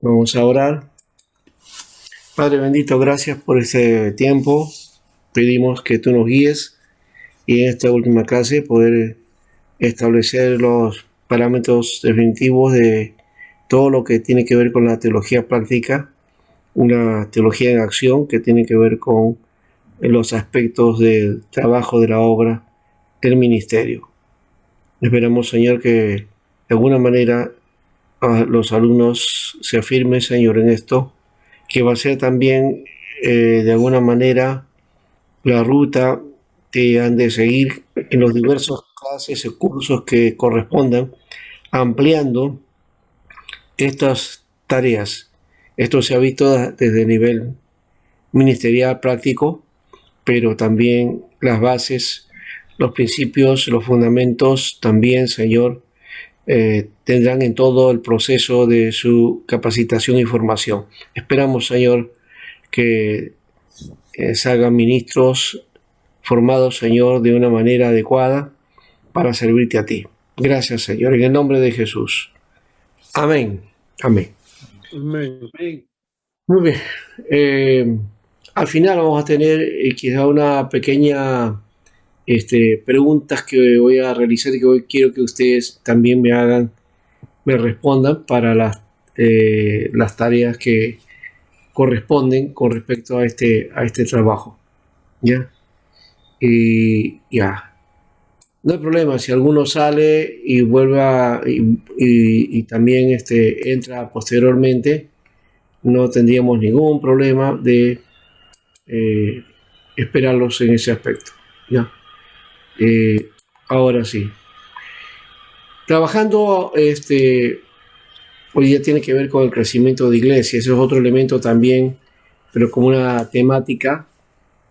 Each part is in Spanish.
Vamos a orar. Padre bendito, gracias por este tiempo. Pedimos que tú nos guíes y en esta última clase poder establecer los parámetros definitivos de todo lo que tiene que ver con la teología práctica, una teología en acción que tiene que ver con los aspectos del trabajo de la obra del ministerio. Esperamos, Señor, que de alguna manera los alumnos se afirmen, Señor, en esto, que va a ser también de alguna manera la ruta que han de seguir en los diversos clases y cursos que correspondan, ampliando estas tareas. Esto se ha visto desde el nivel ministerial práctico, pero también las bases, los principios, los fundamentos también, Señor, tendrán en todo el proceso de su capacitación y formación. Esperamos, Señor, que salgan ministros formados, Señor, de una manera adecuada para servirte a ti. Gracias, Señor, en el nombre de Jesús. Amén. Amén. Amén. Muy bien. Al final vamos a tener quizá una pequeña preguntas que voy a realizar y que hoy quiero que ustedes también me respondan para las tareas que corresponden con respecto a este trabajo. ¿Ya? Y ya. No hay problema, si alguno sale y vuelve y también entra posteriormente, no tendríamos ningún problema de esperarlos en ese aspecto. ¿Ya? Ahora sí. Trabajando, hoy día tiene que ver con el crecimiento de iglesia, ese es otro elemento también, pero como una temática,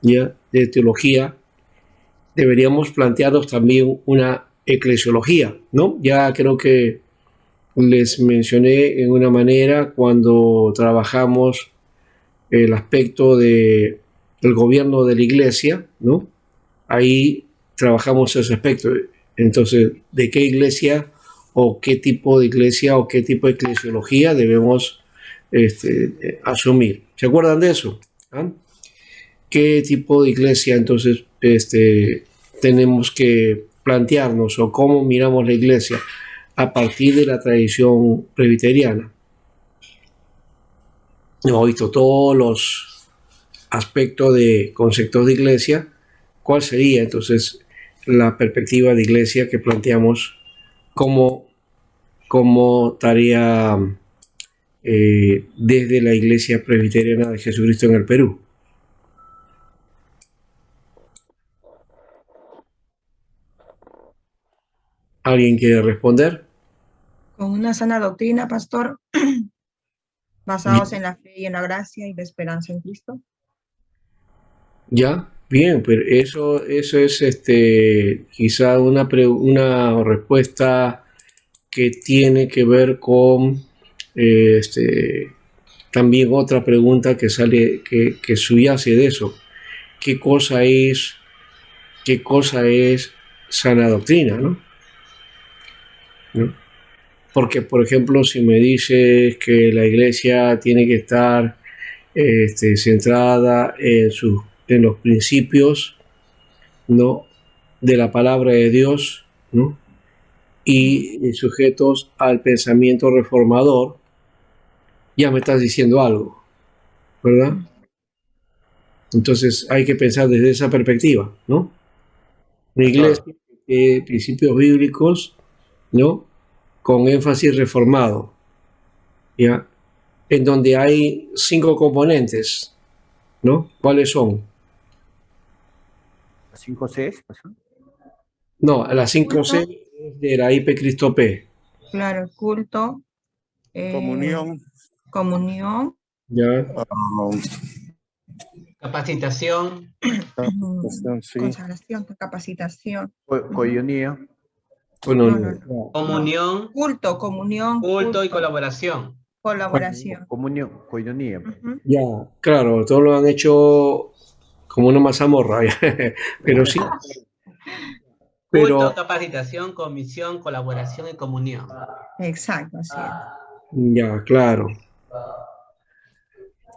¿ya?, de teología, deberíamos plantearnos también una eclesiología, ¿no? Ya creo que les mencioné en una manera cuando trabajamos el aspecto del gobierno de la iglesia, ¿no? Ahí trabajamos ese aspecto. Entonces, ¿de qué iglesia o qué tipo de iglesia o qué tipo de eclesiología debemos asumir? ¿Se acuerdan de eso? ¿Ah? ¿Qué tipo de iglesia entonces tenemos que plantearnos o cómo miramos la iglesia a partir de la tradición presbiteriana? Hemos visto todos los aspectos de conceptos de iglesia. ¿Cuál sería entonces la perspectiva de iglesia que planteamos como tarea desde la Iglesia Presbiteriana de Jesucristo en el Perú? ¿Alguien quiere responder? Con una sana doctrina, pastor, basados en la fe y en la gracia y la esperanza en Cristo. Ya, bien, pero eso es quizá una respuesta que tiene que ver con también otra pregunta que sale, que subyace de eso. ¿Qué cosa es sana doctrina, no? ¿No? Porque, por ejemplo, si me dices que la iglesia tiene que estar centrada en los principios, ¿no?, de la palabra de Dios, ¿no?, y sujetos al pensamiento reformador, ya me estás diciendo algo, ¿verdad? Entonces hay que pensar desde esa perspectiva, ¿no? Una iglesia de principios bíblicos, ¿no?, con énfasis reformado, ¿ya?, en donde hay 5 componentes, ¿no? ¿Cuáles son? ¿Las 5 Cs? No, las 5 C de la IP Cristo P. Claro, culto. Comunión. Comunión. Ya. Capacitación. Sí. Consagración, capacitación. Coinonía. No. Comunión. Culto, comunión. Culto y colaboración. Colaboración. Comunión, coinonía. Ya, claro, todos lo han hecho como una mazamorra, pero sí. Culto, capacitación, comisión, colaboración y comunión. Exacto, así es. Ya, claro.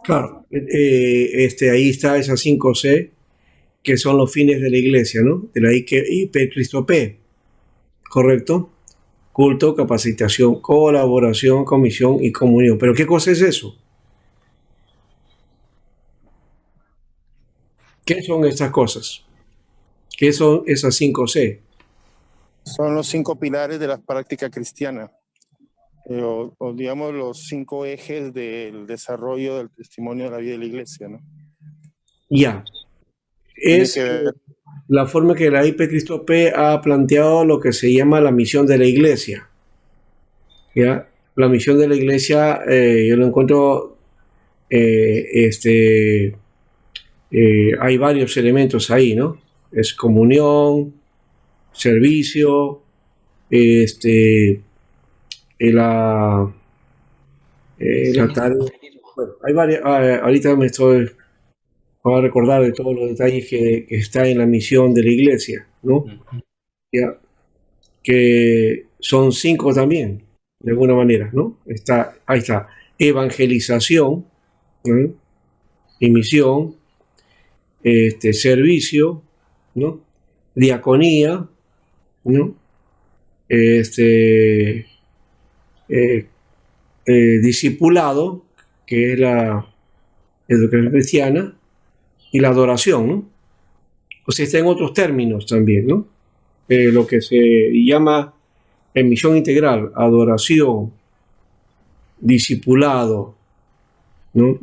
Claro, ahí está esas 5C, que son los fines de la iglesia, ¿no? De la IP Cristo P, ¿correcto? Culto, capacitación, colaboración, comisión y comunión. ¿Pero qué cosa es eso? ¿Qué son estas cosas? ¿Qué son esas 5C? Son los 5 pilares de la práctica cristiana. O digamos los 5 ejes del desarrollo del testimonio de la vida de la iglesia, ¿no? Ya. Tiene Es que ver la forma que la IP Cristo P ha planteado lo que se llama la misión de la iglesia. ¿Ya? La misión de la iglesia, yo lo encuentro, hay varios elementos ahí, ¿no? Es comunión, servicio, la tarea. Bueno, hay varias, ahorita voy a recordar de todos los detalles que está en la misión de la iglesia, ¿no? Ya, que son 5 también, de alguna manera, ¿no? Ahí está, evangelización, ¿no? Y misión, servicio, ¿no? Diaconía, ¿no? Discipulado, que es la educación cristiana, y la adoración, ¿no? O sea, está en otros términos también, ¿no? Lo que se llama en misión integral, adoración, discipulado, ¿no?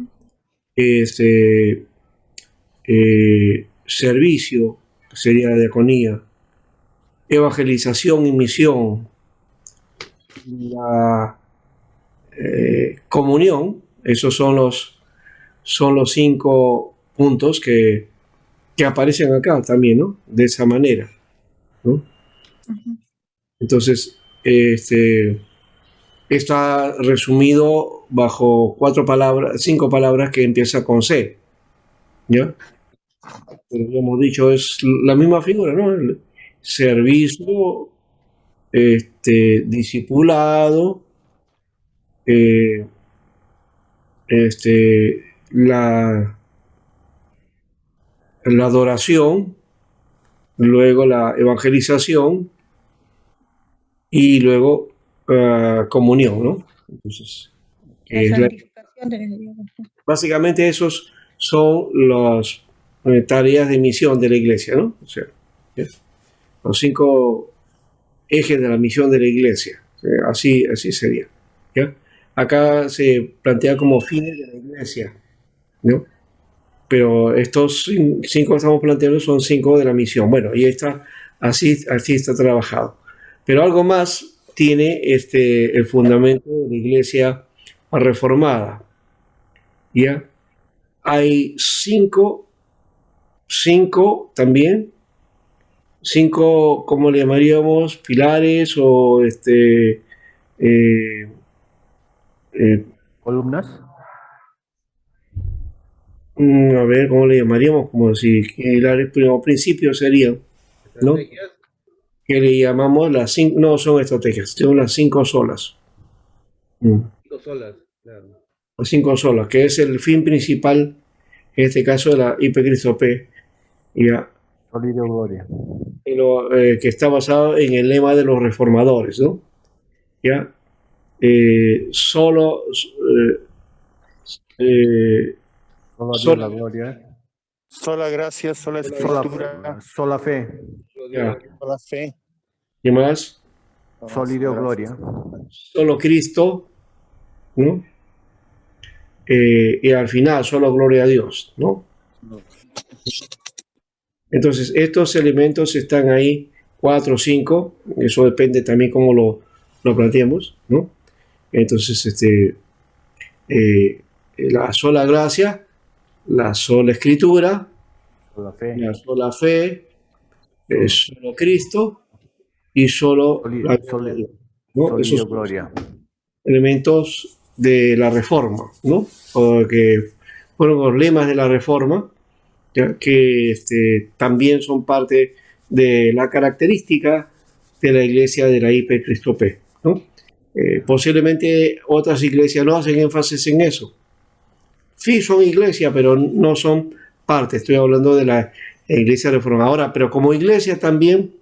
Servicio, sería la diaconía, evangelización y misión, la comunión. Esos son los 5 puntos que aparecen acá también, ¿no? De esa manera, ¿no? Entonces, está resumido bajo 5 palabras que empieza con C, ¿ya? Pero ya hemos dicho, es la misma figura, ¿no? El servicio, discipulado, la adoración, luego la evangelización y luego comunión, ¿no? Entonces, La santificación de la básicamente esos son las tareas de misión de la iglesia, ¿no? O sea, ¿ya? Los 5 ejes de la misión de la iglesia, así sería, ¿ya? Acá se plantea como fines de la iglesia, ¿no? Pero estos 5 que estamos planteando son 5 de la misión. Bueno, y así está trabajado. Pero algo más tiene el fundamento de la iglesia reformada. ¿Ya? Hay 5 también, 5, ¿cómo le llamaríamos? Pilares o ¿Columnas? A ver, ¿cómo le llamaríamos? Como si pilares, principios serían, ¿no? Que le llamamos las 5, no son estrategias, son las 5 solas. 5 solas, claro. Las 5 solas, que es el fin principal, en este caso de la IP Cristo P, ya, Solidio Gloria. que está basado en el lema de los reformadores, ¿no? Ya, solo Sola Dios la gloria. sola gracia, sola escritura, Sola fe. ya, sola fe. ¿qué más? Solidio Gloria. Solo Cristo, ¿no? Y al final, solo gloria a Dios, ¿no? Entonces, estos elementos están ahí, 4 o 5, eso depende también cómo lo planteemos, ¿no? Entonces, la sola gracia, la sola escritura, Sola fe. la sola fe, solo Cristo y solo la gloria de Dios, ¿no? Solidio Esos son Gloria. elementos de la reforma, ¿no? O que fueron los lemas de la reforma, ¿ya? Que también son parte de la característica de la iglesia de la IP Cristo P, ¿no? Posiblemente otras iglesias no hacen énfasis en eso, Sí, son iglesia, pero no son parte. Estoy hablando de la iglesia reformadora, pero como iglesia también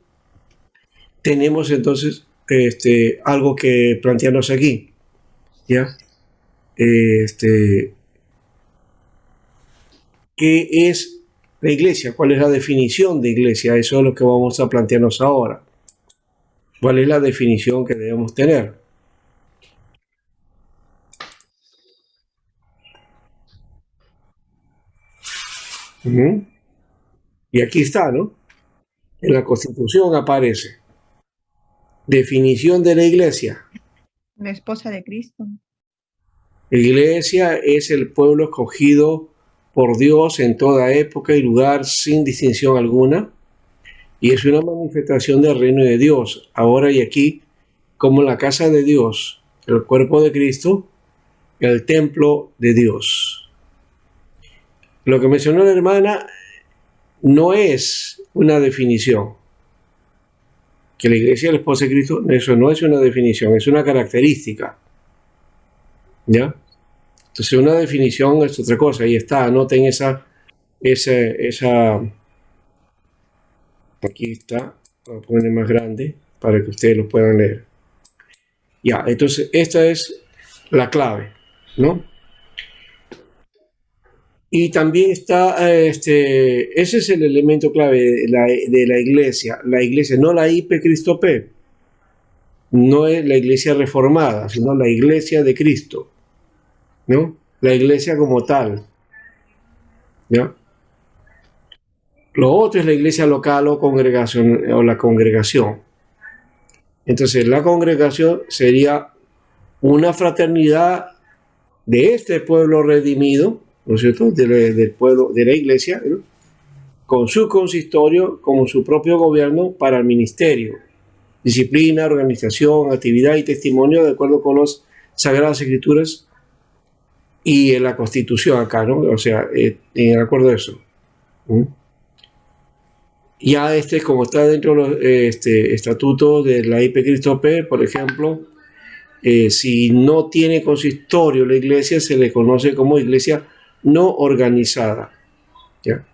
tenemos entonces algo que plantearnos aquí, ¿ya? ¿Qué es la iglesia? ¿Cuál es la definición de iglesia? Eso es lo que vamos a plantearnos ahora. ¿Cuál es la definición que debemos tener? Y aquí está, ¿no? En la Constitución aparece. Definición de la iglesia. La esposa de Cristo. La iglesia es el pueblo escogido por Dios en toda época y lugar sin distinción alguna, y es una manifestación del reino de Dios, ahora y aquí, como la casa de Dios, el cuerpo de Cristo, el templo de Dios. Lo que mencionó la hermana no es una definición. Que la iglesia es la esposa de Cristo, eso no es una definición, es una característica. ¿Ya? Entonces una definición es otra cosa, ahí está, anoten esa, aquí está, voy a poner más grande para que ustedes lo puedan leer. Ya, entonces esta es la clave, ¿no? Y también está, ese es el elemento clave de la iglesia, no la IP Cristo P, no es la iglesia reformada, sino la iglesia de Cristo, ¿no? La iglesia como tal, ¿ya? Lo otro es la iglesia local o congregación, o la congregación. Entonces, la congregación sería una fraternidad de este pueblo redimido, ¿no es cierto?, del pueblo, de la iglesia, ¿no?, con su consistorio, como su propio gobierno para el ministerio, disciplina, organización, actividad y testimonio de acuerdo con las Sagradas Escrituras y en la Constitución acá, ¿no? O sea, en acuerdo a eso. Ya como está dentro de los estatutos de la IP Cristo P, por ejemplo, si no tiene consistorio la iglesia, se le conoce como iglesia no organizada, ¿ya?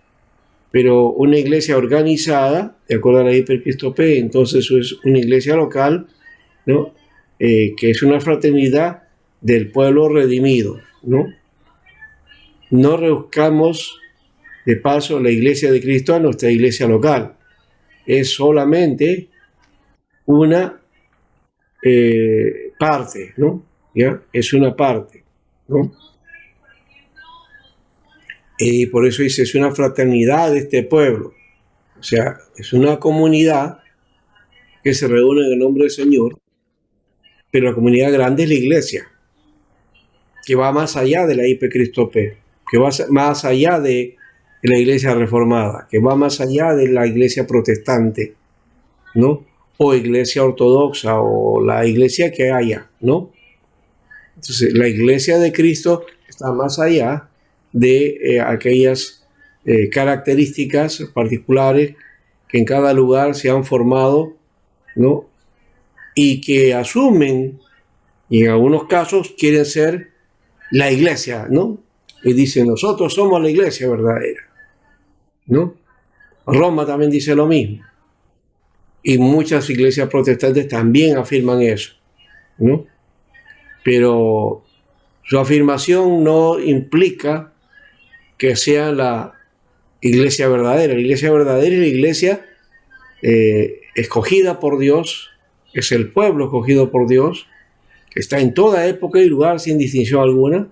Pero una iglesia organizada, de acuerdo a la IP Cristo P, entonces es una iglesia local, ¿no? Que es una fraternidad del pueblo redimido, ¿no? No rebuscamos de paso la iglesia de Cristo a nuestra iglesia local. Es solamente una parte, ¿no? ¿Ya? Es una parte, ¿no? Y por eso dice, es una fraternidad de este pueblo. O sea, es una comunidad que se reúne en el nombre del Señor, pero la comunidad grande es la iglesia, que va más allá de la IP Cristo P, que va más allá de la iglesia reformada, que va más allá de la iglesia protestante, ¿no? O iglesia ortodoxa, o la iglesia que haya, ¿no? Entonces, la iglesia de Cristo está más allá de aquellas características particulares que en cada lugar se han formado, ¿no? Y que asumen, y en algunos casos quieren ser la iglesia, ¿no? Y dicen, nosotros somos la iglesia verdadera, ¿no? Roma también dice lo mismo. Y muchas iglesias protestantes también afirman eso, ¿no? Pero su afirmación no implica que sea la iglesia verdadera. La iglesia verdadera es la iglesia escogida por Dios, es el pueblo escogido por Dios, que está en toda época y lugar sin distinción alguna,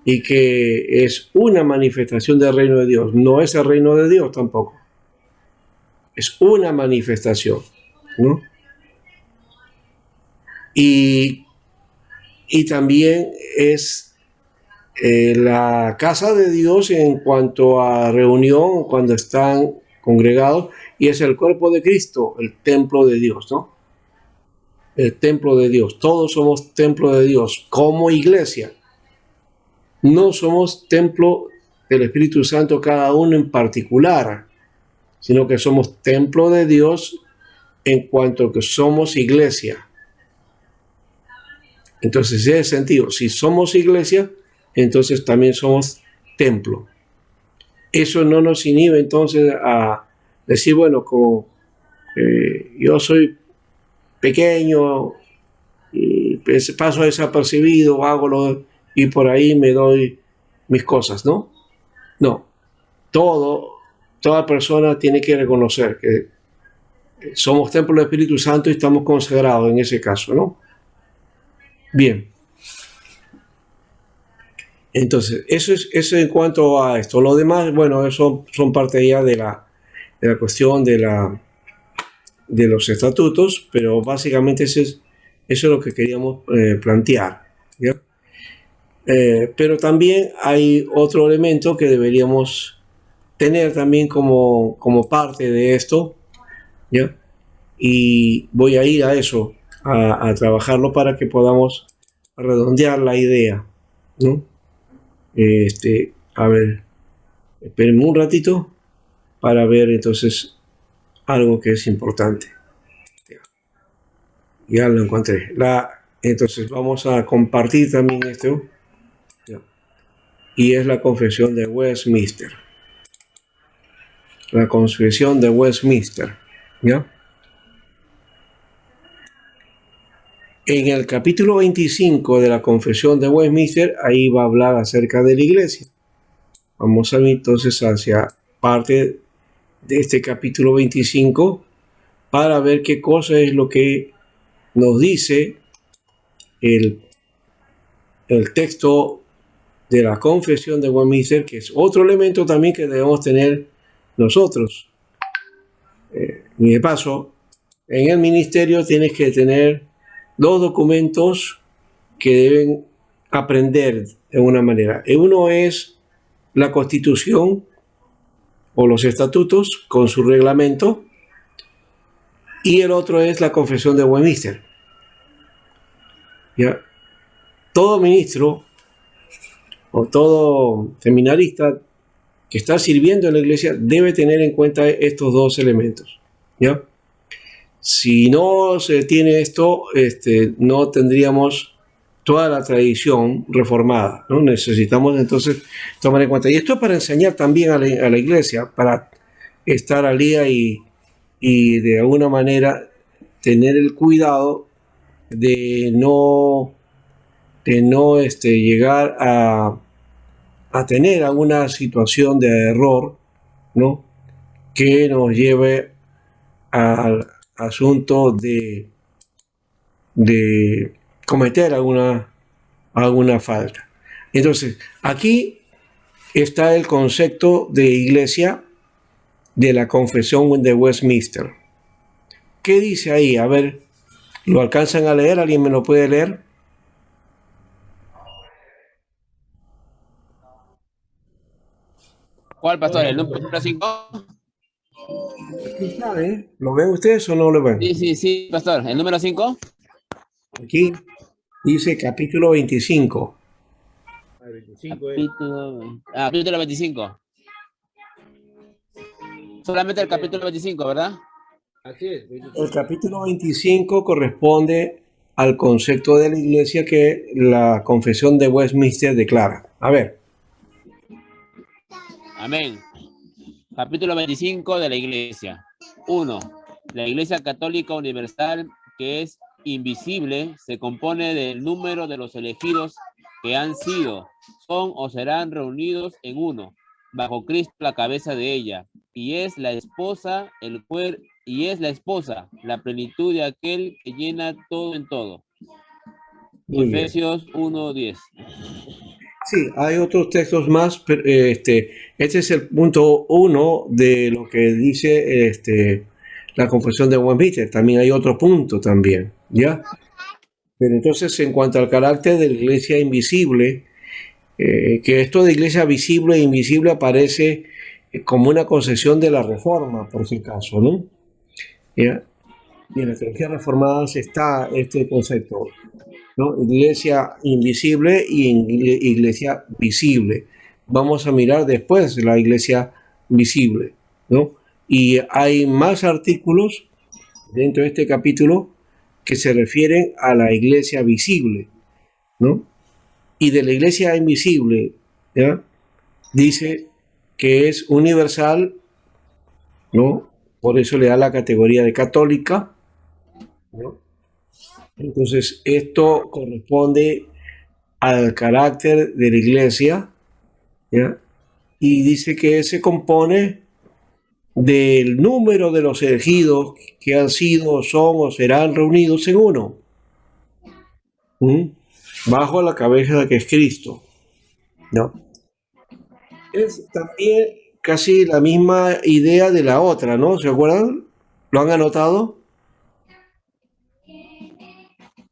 y que es una manifestación del reino de Dios. No es el reino de Dios tampoco. Es una manifestación, ¿no? Y también es la casa de Dios en cuanto a reunión, cuando están congregados, y es el cuerpo de Cristo, el templo de Dios, ¿no? El templo de Dios. Todos somos templo de Dios como iglesia. No somos templo del Espíritu Santo cada uno en particular, sino que somos templo de Dios en cuanto que somos iglesia. Entonces, en ese sentido, si somos iglesia, entonces también somos templo. Eso no nos inhibe entonces a decir, bueno, como yo soy pequeño y paso desapercibido, y por ahí me doy mis cosas, ¿no? No, toda persona tiene que reconocer que somos templo del Espíritu Santo y estamos consagrados en ese caso, ¿no? Bien. Entonces, eso en cuanto a esto. Lo demás, bueno, eso son parte ya de la cuestión de los estatutos, pero básicamente eso es lo que queríamos plantear, ¿ya? Pero también hay otro elemento que deberíamos tener también como parte de esto, ¿ya? Y voy a ir a eso, a trabajarlo para que podamos redondear la idea, ¿no? A ver, espérenme un ratito para ver entonces algo que es importante. Ya lo encontré. Entonces vamos a compartir también esto. Y es la confesión de Westminster. La confesión de Westminster. ¿Ya? En el capítulo 25 de la confesión de Westminster, ahí va a hablar acerca de la iglesia. Vamos a ver entonces hacia parte de este capítulo 25 para ver qué cosa es lo que nos dice el texto de la confesión de Westminster, que es otro elemento también que debemos tener nosotros. Y de paso, en el ministerio tienes que tener dos documentos que deben aprender de una manera. Uno es la Constitución o los estatutos con su reglamento, y el otro es la confesión de Westminster. ¿Ya? Todo ministro o todo seminarista que está sirviendo en la iglesia debe tener en cuenta estos dos elementos, ¿ya? Si no se tiene esto, no tendríamos toda la tradición reformada, ¿no? Necesitamos entonces tomar en cuenta. Y esto es para enseñar también a la iglesia, para estar al día y de alguna manera tener el cuidado de no llegar a tener alguna situación de error, ¿no? Que nos lleve al asunto de cometer alguna falta. Entonces, aquí está el concepto de iglesia de la confesión de Westminster. ¿Qué dice ahí? A ver, ¿lo alcanzan a leer? ¿Alguien me lo puede leer? ¿Cuál, pastor? ¿El número 5? Aquí está, ¿eh? ¿Lo ven ustedes o no lo ven? Sí, pastor. ¿El número 5? Aquí dice capítulo 25. El 25 Capítulo 25. Solamente el capítulo 25, ¿verdad? Así es. El capítulo 25 corresponde al concepto de la iglesia que la confesión de Westminster declara. A ver. Amén. Capítulo 25 de la iglesia. 1. La iglesia católica universal, que es invisible, se compone del número de los elegidos que han sido, son o serán reunidos en uno, bajo Cristo la cabeza de ella, y es la esposa, la plenitud de aquel que llena todo en todo. Efesios 1:10. Sí, hay otros textos más, pero este es el punto 1 de lo que dice la confesión de Westminster. También hay otro punto también, ¿ya? Pero entonces, en cuanto al carácter de la iglesia invisible, que esto de iglesia visible e invisible aparece como una concesión de la Reforma, por si acaso, ¿no? ¿Ya? Y en las teologías reformadas está este concepto, ¿no? Iglesia invisible y iglesia visible. Vamos a mirar después la iglesia visible, ¿no? Y hay más artículos dentro de este capítulo que se refieren a la iglesia visible, ¿no? Y de la iglesia invisible, ¿ya? Dice que es universal, ¿no? Por eso le da la categoría de católica, ¿no? Entonces, esto corresponde al carácter de la iglesia, ¿ya? Y dice que se compone del número de los elegidos que han sido, son o serán reunidos en uno, bajo la cabeza que es Cristo, ¿no? Es también casi la misma idea de la otra, ¿no? ¿Se acuerdan? ¿Lo han anotado?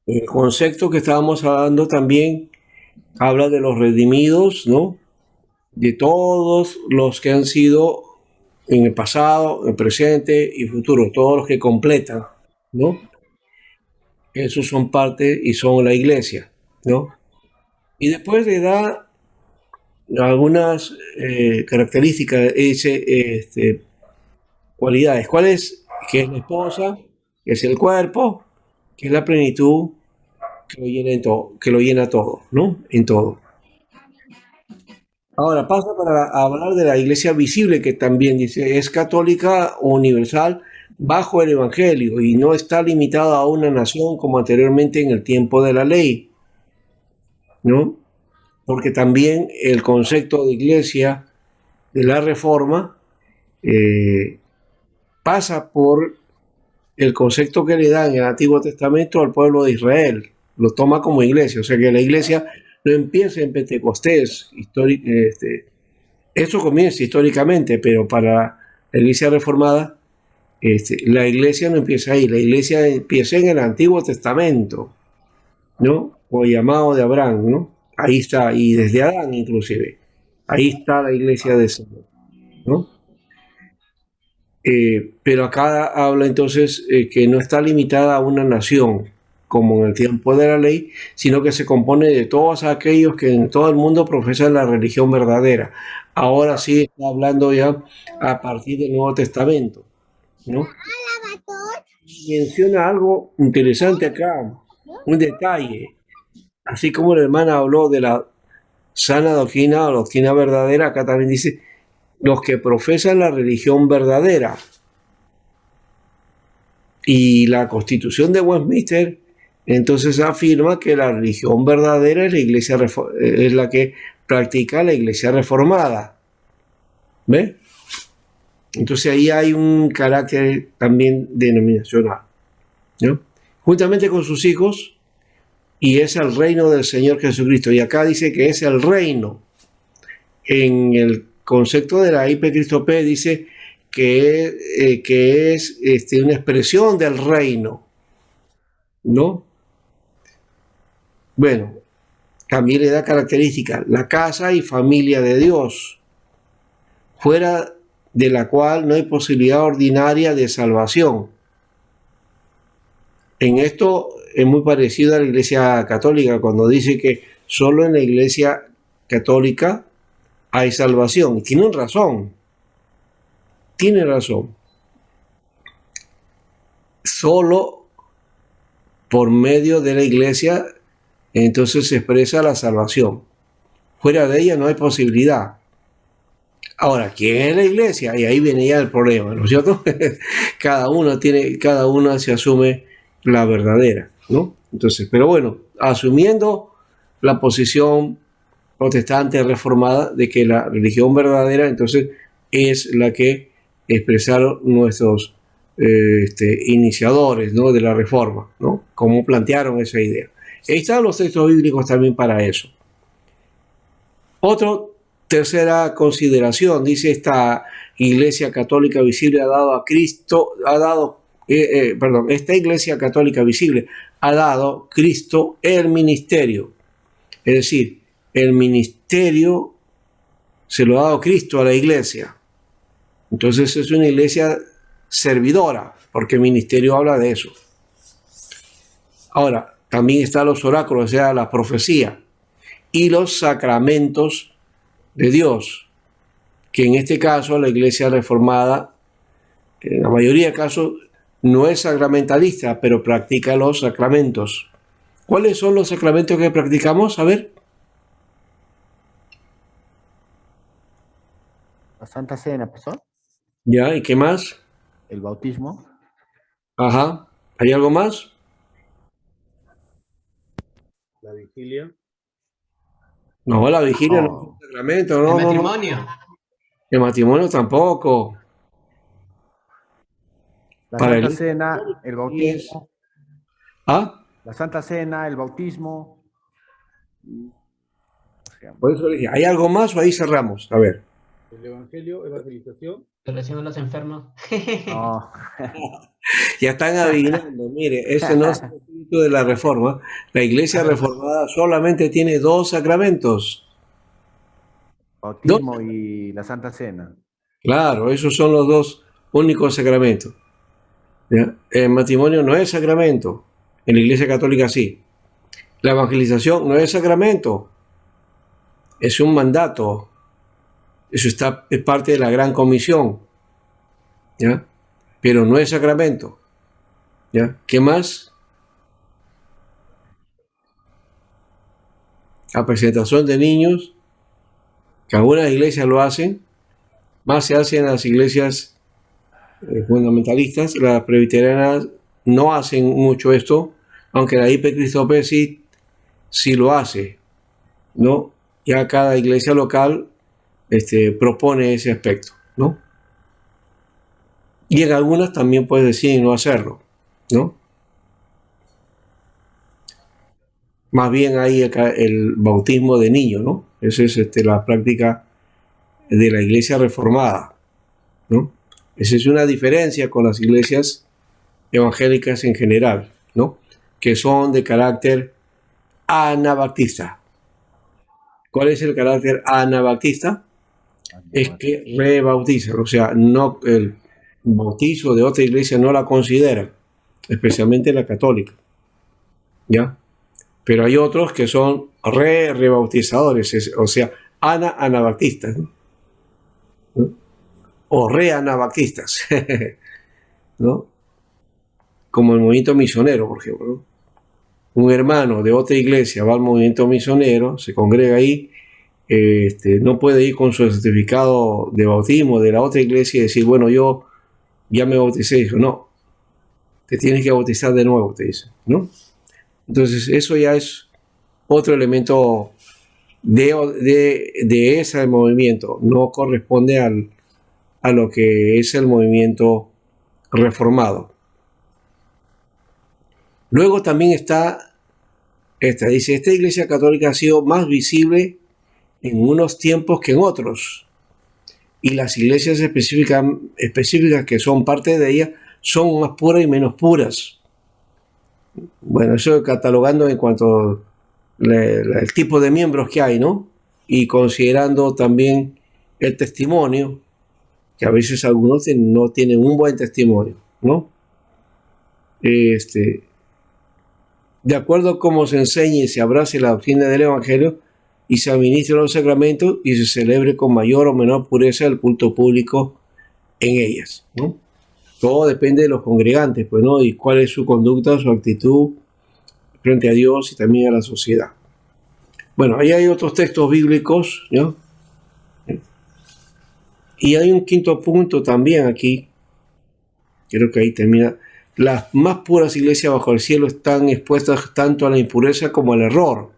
El concepto que estábamos hablando también habla de los redimidos, ¿no? De todos los que han sido en el pasado, en el presente y futuro, todos los que completan, ¿no? Esos son parte y son la iglesia, ¿no? Y después le da algunas características, dice cualidades. ¿Cuál es? Que es la esposa, que es el cuerpo, que es la plenitud, que lo llena en todo, que lo llena todo, ¿no? En todo. Ahora pasa para hablar de la iglesia visible, que también dice es católica o universal bajo el evangelio y no está limitada a una nación como anteriormente en el tiempo de la ley, ¿no? Porque también el concepto de iglesia de la Reforma pasa por el concepto que le dan en el Antiguo Testamento al pueblo de Israel. Lo toma como iglesia, o sea que la iglesia no empieza en Pentecostés. Eso comienza históricamente, pero para la iglesia reformada, la iglesia no empieza ahí, la iglesia empieza en el Antiguo Testamento, ¿no? O llamado de Abraham, ¿no? Ahí está, y desde Adán inclusive, ahí está la iglesia de Señor, ¿no? Pero acá habla entonces que no está limitada a una nación, como en el tiempo de la ley, sino que se compone de todos aquellos que en todo el mundo profesan la religión verdadera. Ahora sí está hablando ya a partir del Nuevo Testamento, ¿no? Menciona algo interesante acá, un detalle. Así como la hermana habló de la sana doctrina o doctrina verdadera, acá también dice los que profesan la religión verdadera. Y la Constitución de Westminster entonces afirma que la religión verdadera es la iglesia es la que practica la iglesia reformada. ¿Ve? Entonces ahí hay un carácter también denominacional, ¿no? Juntamente con sus hijos, y es el reino del Señor Jesucristo. Y acá dice que es el reino. En el concepto de la IP Cristo P dice que es una expresión del reino, ¿no? Bueno, también le da características, la casa y familia de Dios, fuera de la cual no hay posibilidad ordinaria de salvación. En esto es muy parecido a la Iglesia Católica, cuando dice que solo en la Iglesia Católica hay salvación. Y tienen razón. Tienen razón. Solo por medio de la Iglesia entonces se expresa la salvación. Fuera de ella no hay posibilidad. Ahora, ¿quién es la iglesia? Y ahí viene ya el problema, ¿no es cierto? cada uno se asume la verdadera, ¿no? Entonces, pero bueno, asumiendo la posición protestante reformada de que la religión verdadera entonces es la que expresaron nuestros iniciadores, ¿no? De la reforma, ¿no? Cómo plantearon esa idea. Ahí están los textos bíblicos también para eso. Tercera consideración, dice esta Iglesia Católica Visible ha dado a Cristo, esta Iglesia Católica Visible ha dado Cristo el ministerio. Es decir, el ministerio se lo ha dado Cristo a la Iglesia. Entonces es una iglesia servidora, porque ministerio habla de eso. Ahora, también están los oráculos, o sea, la profecía y los sacramentos de Dios, que en este caso la iglesia reformada, en la mayoría de casos, no es sacramentalista, pero practica los sacramentos. ¿Cuáles son los sacramentos que practicamos? A ver, Santa Cena, profesor. ¿Ya? ¿Y qué más? El bautismo. Ajá. ¿Hay algo más? La vigilia. No, la vigilia no es No. un sacramento, El no, no, no. matrimonio. El matrimonio tampoco. La Para Santa el Cena, el bautismo. ¿Ah? La Santa Cena, el bautismo. Por eso le dije, ¿hay algo más o ahí cerramos? A ver. El evangelio, evangelización. Relación a los enfermos. No. Ya están adivinando, mire, ese no es el espíritu de la reforma. La iglesia reformada solamente tiene 2 sacramentos. Bautismo y la Santa Cena. Claro, esos son los 2 únicos sacramentos. ¿Ya? El matrimonio no es sacramento. En la iglesia católica sí. La evangelización no es sacramento. Es un mandato. Eso es parte de la gran comisión. ¿Ya? Pero no es sacramento. ¿Ya? ¿Qué más? La presentación de niños, que algunas iglesias lo hacen, más se hace en las iglesias fundamentalistas. Las presbiterianas no hacen mucho esto, aunque la IP Cristo Rey sí lo hace, ¿no? Ya cada iglesia local propone ese aspecto, ¿no? Y en algunas también pues deciden no hacerlo, ¿no? Más bien hay acá el bautismo de niños, ¿no? Esa es la práctica de la iglesia reformada, ¿no? Esa es una diferencia con las iglesias evangélicas en general, ¿no? Que son de carácter anabaptista. ¿Cuál es el carácter anabaptista? Es que rebautizan, o sea, no, el bautizo de otra iglesia no la considera, especialmente la católica, ¿ya? Pero hay otros que son rebautizadores, o sea, anabaptistas, ¿no? O reanabaptistas, ¿no? Como el movimiento misionero, por ejemplo, ¿no? Un hermano de otra iglesia va al movimiento misionero, se congrega ahí, no puede ir con su certificado de bautismo de la otra iglesia y decir, bueno, yo ya me bauticé. Dijo, no, te tienes que bautizar de nuevo, te dice, ¿no? Entonces, eso ya es otro elemento de ese movimiento, no corresponde a lo que es el movimiento reformado. Luego también está dice, esta iglesia católica ha sido más visible en unos tiempos que en otros, y las iglesias específicas que son parte de ella son más puras y menos puras. Bueno, eso catalogando en cuanto el tipo de miembros que hay, ¿no? Y considerando también el testimonio, que a veces algunos no tienen un buen testimonio, ¿no? De acuerdo a cómo se enseñe y se abrace la doctrina del Evangelio y se administren los sacramentos y se celebre con mayor o menor pureza el culto público en ellas, ¿no? Todo depende de los congregantes, pues, ¿no? Y cuál es su conducta, su actitud frente a Dios y también a la sociedad. Bueno, ahí hay otros textos bíblicos, ¿no? Y hay un quinto punto también aquí, creo que ahí termina. Las más puras iglesias bajo el cielo están expuestas tanto a la impureza como al error.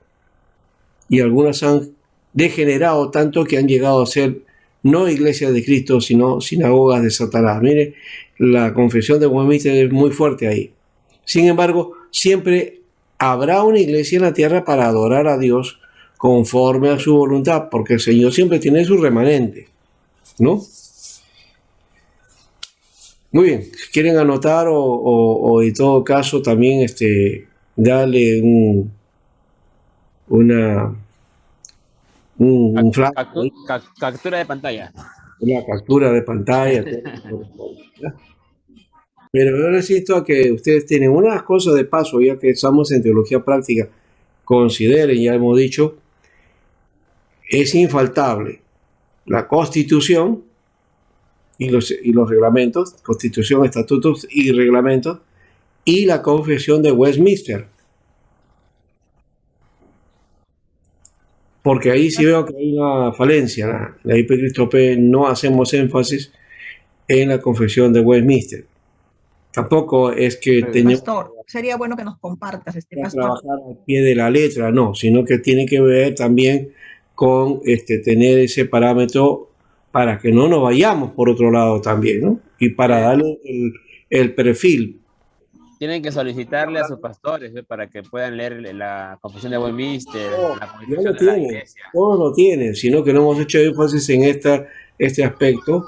Y algunas han degenerado tanto que han llegado a ser no iglesias de Cristo, sino sinagogas de Satanás. Mire, la confesión de Westminster es muy fuerte ahí. Sin embargo, siempre habrá una iglesia en la tierra para adorar a Dios conforme a su voluntad, porque el Señor siempre tiene su remanente, ¿no? Muy bien, si quieren anotar o en todo caso también darle un flash, Captura de pantalla. una captura de pantalla. Pero yo necesito a que ustedes tienen unas cosas de paso, ya que estamos en teología práctica. Consideren, ya hemos dicho, es infaltable la Constitución y los reglamentos, Constitución, estatutos y reglamentos, y la Confesión de Westminster. Porque ahí sí veo que hay una falencia. La IP Cristo P no hacemos énfasis en la confesión de Westminster. Tampoco es que tenemos Pastor, sería bueno que nos compartas, que pastor. trabajar al pie de la letra, no, sino que tiene que ver también con tener ese parámetro para que no nos vayamos por otro lado también, ¿no? Y para darle el perfil. Tienen que solicitarle a sus pastores para que puedan leer la confesión de Westminster, la Ya constitución lo de la tienen, iglesia. todos lo tienen, sino que no hemos hecho énfasis en este aspecto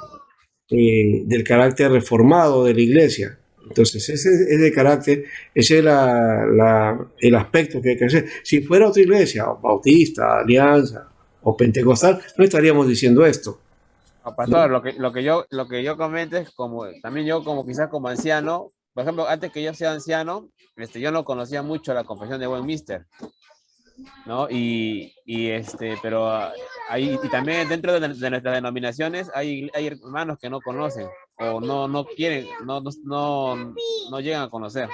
del carácter reformado de la iglesia. Entonces, ese es el carácter, ese es el aspecto que hay que hacer. Si fuera otra iglesia, o bautista, alianza o pentecostal, no estaríamos diciendo esto. No, pastor, lo que yo comento es como, también yo como quizás como anciano, por ejemplo, antes que yo sea anciano, yo no conocía mucho la confesión de Westminster, ¿no? Pero ahí, y también dentro de nuestras denominaciones hay hermanos que no conocen o no quieren, no llegan a conocer.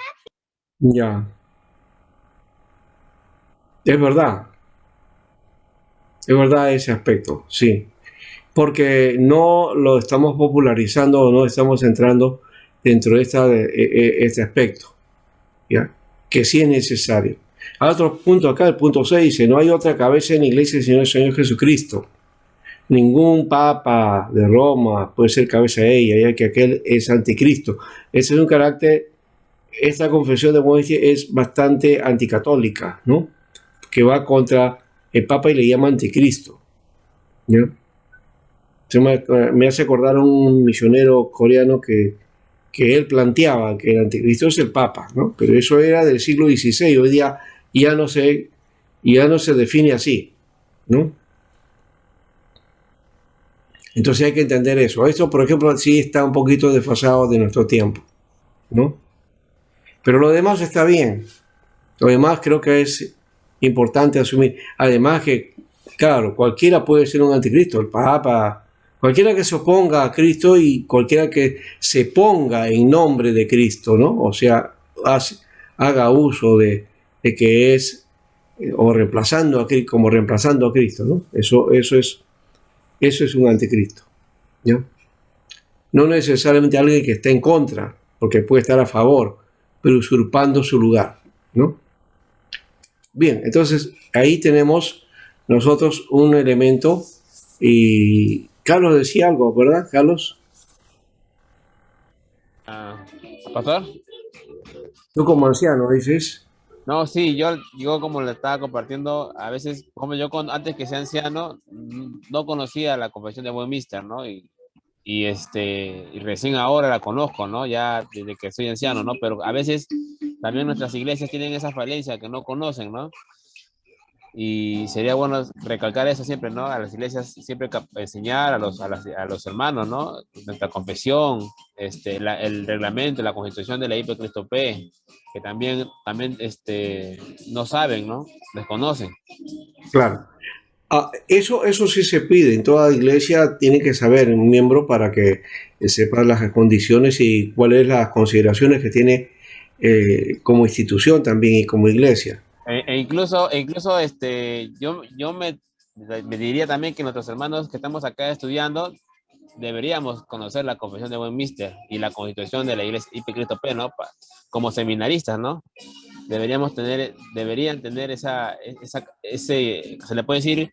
Ya, es verdad ese aspecto, sí. Porque no lo estamos popularizando o no estamos entrando dentro de este aspecto, ¿ya? Que sí es necesario. Hay otro punto acá, el punto 6, dice, no hay otra cabeza en la iglesia sino el Señor Jesucristo. Ningún papa de Roma puede ser cabeza de ella, ya que aquel es anticristo. Ese es un carácter, esta confesión de Westminster es bastante anticatólica, ¿no? Que va contra el papa y le llama anticristo, ¿ya? Me hace acordar a un misionero coreano que él planteaba que el anticristo es el papa, ¿no? Pero eso era del siglo XVI, hoy día ya no se define así, ¿no? Entonces hay que entender eso. Esto, por ejemplo, sí está un poquito desfasado de nuestro tiempo, ¿no? Pero lo demás está bien. Lo demás creo que es importante asumir. Además que, claro, cualquiera puede ser un anticristo, el papa, cualquiera que se oponga a Cristo y cualquiera que se ponga en nombre de Cristo, ¿no? O sea, haga uso de que es, o reemplazando a Cristo, como reemplazando a Cristo, ¿no? Eso es un anticristo, ¿ya? No necesariamente alguien que esté en contra, porque puede estar a favor, pero usurpando su lugar, ¿no? Bien, entonces ahí tenemos nosotros un elemento y Carlos decía algo, ¿verdad, Carlos? ¿Pastor? Tú como anciano dices, No, sí, yo como le estaba compartiendo, a veces, como antes que sea anciano, no conocía la confesión de Westminster, ¿no? Y recién ahora la conozco, ¿no? Ya desde que soy anciano, ¿no? Pero a veces también nuestras iglesias tienen esa falencia que no conocen, ¿no? Y sería bueno recalcar eso siempre, ¿no? A las iglesias siempre enseñar a los hermanos, ¿no? Nuestra confesión, el reglamento, la constitución de la IP Cristo P, que también no saben, ¿no? Desconocen. claro. Eso sí se pide, en toda iglesia tiene que saber un miembro para que sepa las condiciones y cuáles las consideraciones que tiene como institución también y como iglesia. Incluso yo me diría también que nuestros hermanos que estamos acá estudiando deberíamos conocer la confesión de Westminster y la constitución de la iglesia IP Cristo P, ¿no? Como seminaristas, ¿no? Deberían tener se le puede decir,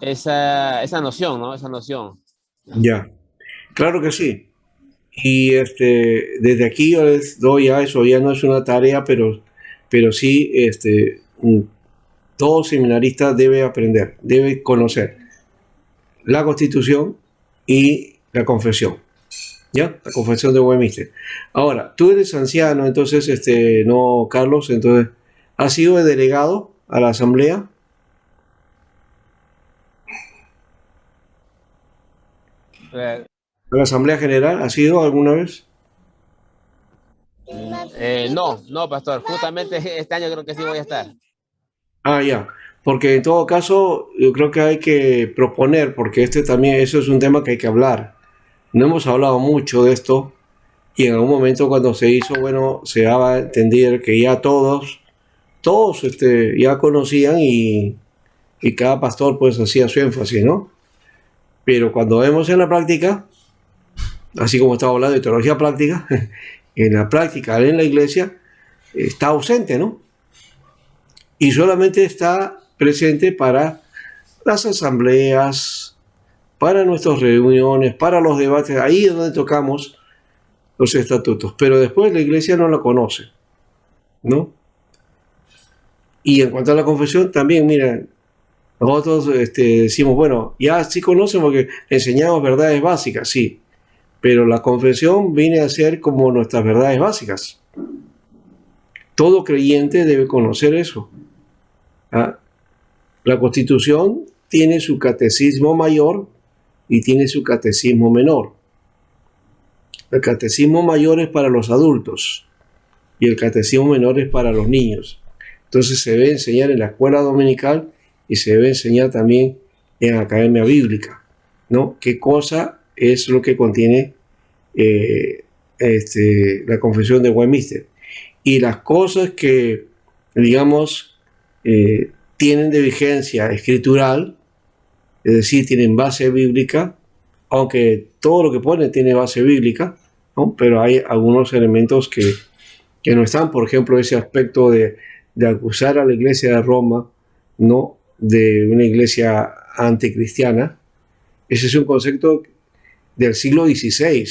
esa noción, ¿no? Esa noción. Ya, claro que sí. Y desde aquí yo les doy a eso, ya no es una tarea, pero sí, todo seminarista debe aprender, debe conocer la Constitución y la confesión, ¿ya? La confesión de Westminster. Ahora, tú eres anciano, entonces, no, Carlos, entonces, ¿has sido delegado a la asamblea? Eh, ¿A la asamblea general? ¿Has sido alguna vez? no, pastor, justamente este año creo que sí voy a estar. Ah, ya. Porque en todo caso, yo creo que hay que proponer, porque también, eso es un tema que hay que hablar. No hemos hablado mucho de esto y en algún momento cuando se hizo, bueno, se daba a entender que ya todos, ya conocían y y cada pastor pues hacía su énfasis, ¿no? Pero cuando vemos en la práctica, así como estaba hablando de teología práctica, en la práctica, en la iglesia, está ausente, ¿no? Y solamente está presente para las asambleas, para nuestras reuniones, para los debates, ahí es donde tocamos los estatutos, pero después la iglesia no la conoce, ¿no? Y en cuanto a la confesión, también, mira, nosotros decimos, bueno, ya sí conocen porque enseñamos verdades básicas, sí, pero la confesión viene a ser como nuestras verdades básicas. Todo creyente debe conocer eso. ¿Ah? La Constitución tiene su catecismo mayor y tiene su catecismo menor. El catecismo mayor es para los adultos y el catecismo menor es para los niños. Entonces se debe enseñar en la escuela dominical y se debe enseñar también en la academia bíblica, ¿no? ¿Qué cosa es lo que contiene la confesión de Westminster? Y las cosas que, digamos, tienen de vigencia escritural, es decir, tienen base bíblica, aunque todo lo que pone tiene base bíblica, ¿no? Pero hay algunos elementos que no están, por ejemplo, ese aspecto de acusar a la iglesia de Roma, ¿no?, de una iglesia anticristiana. Ese es un concepto del siglo XVI,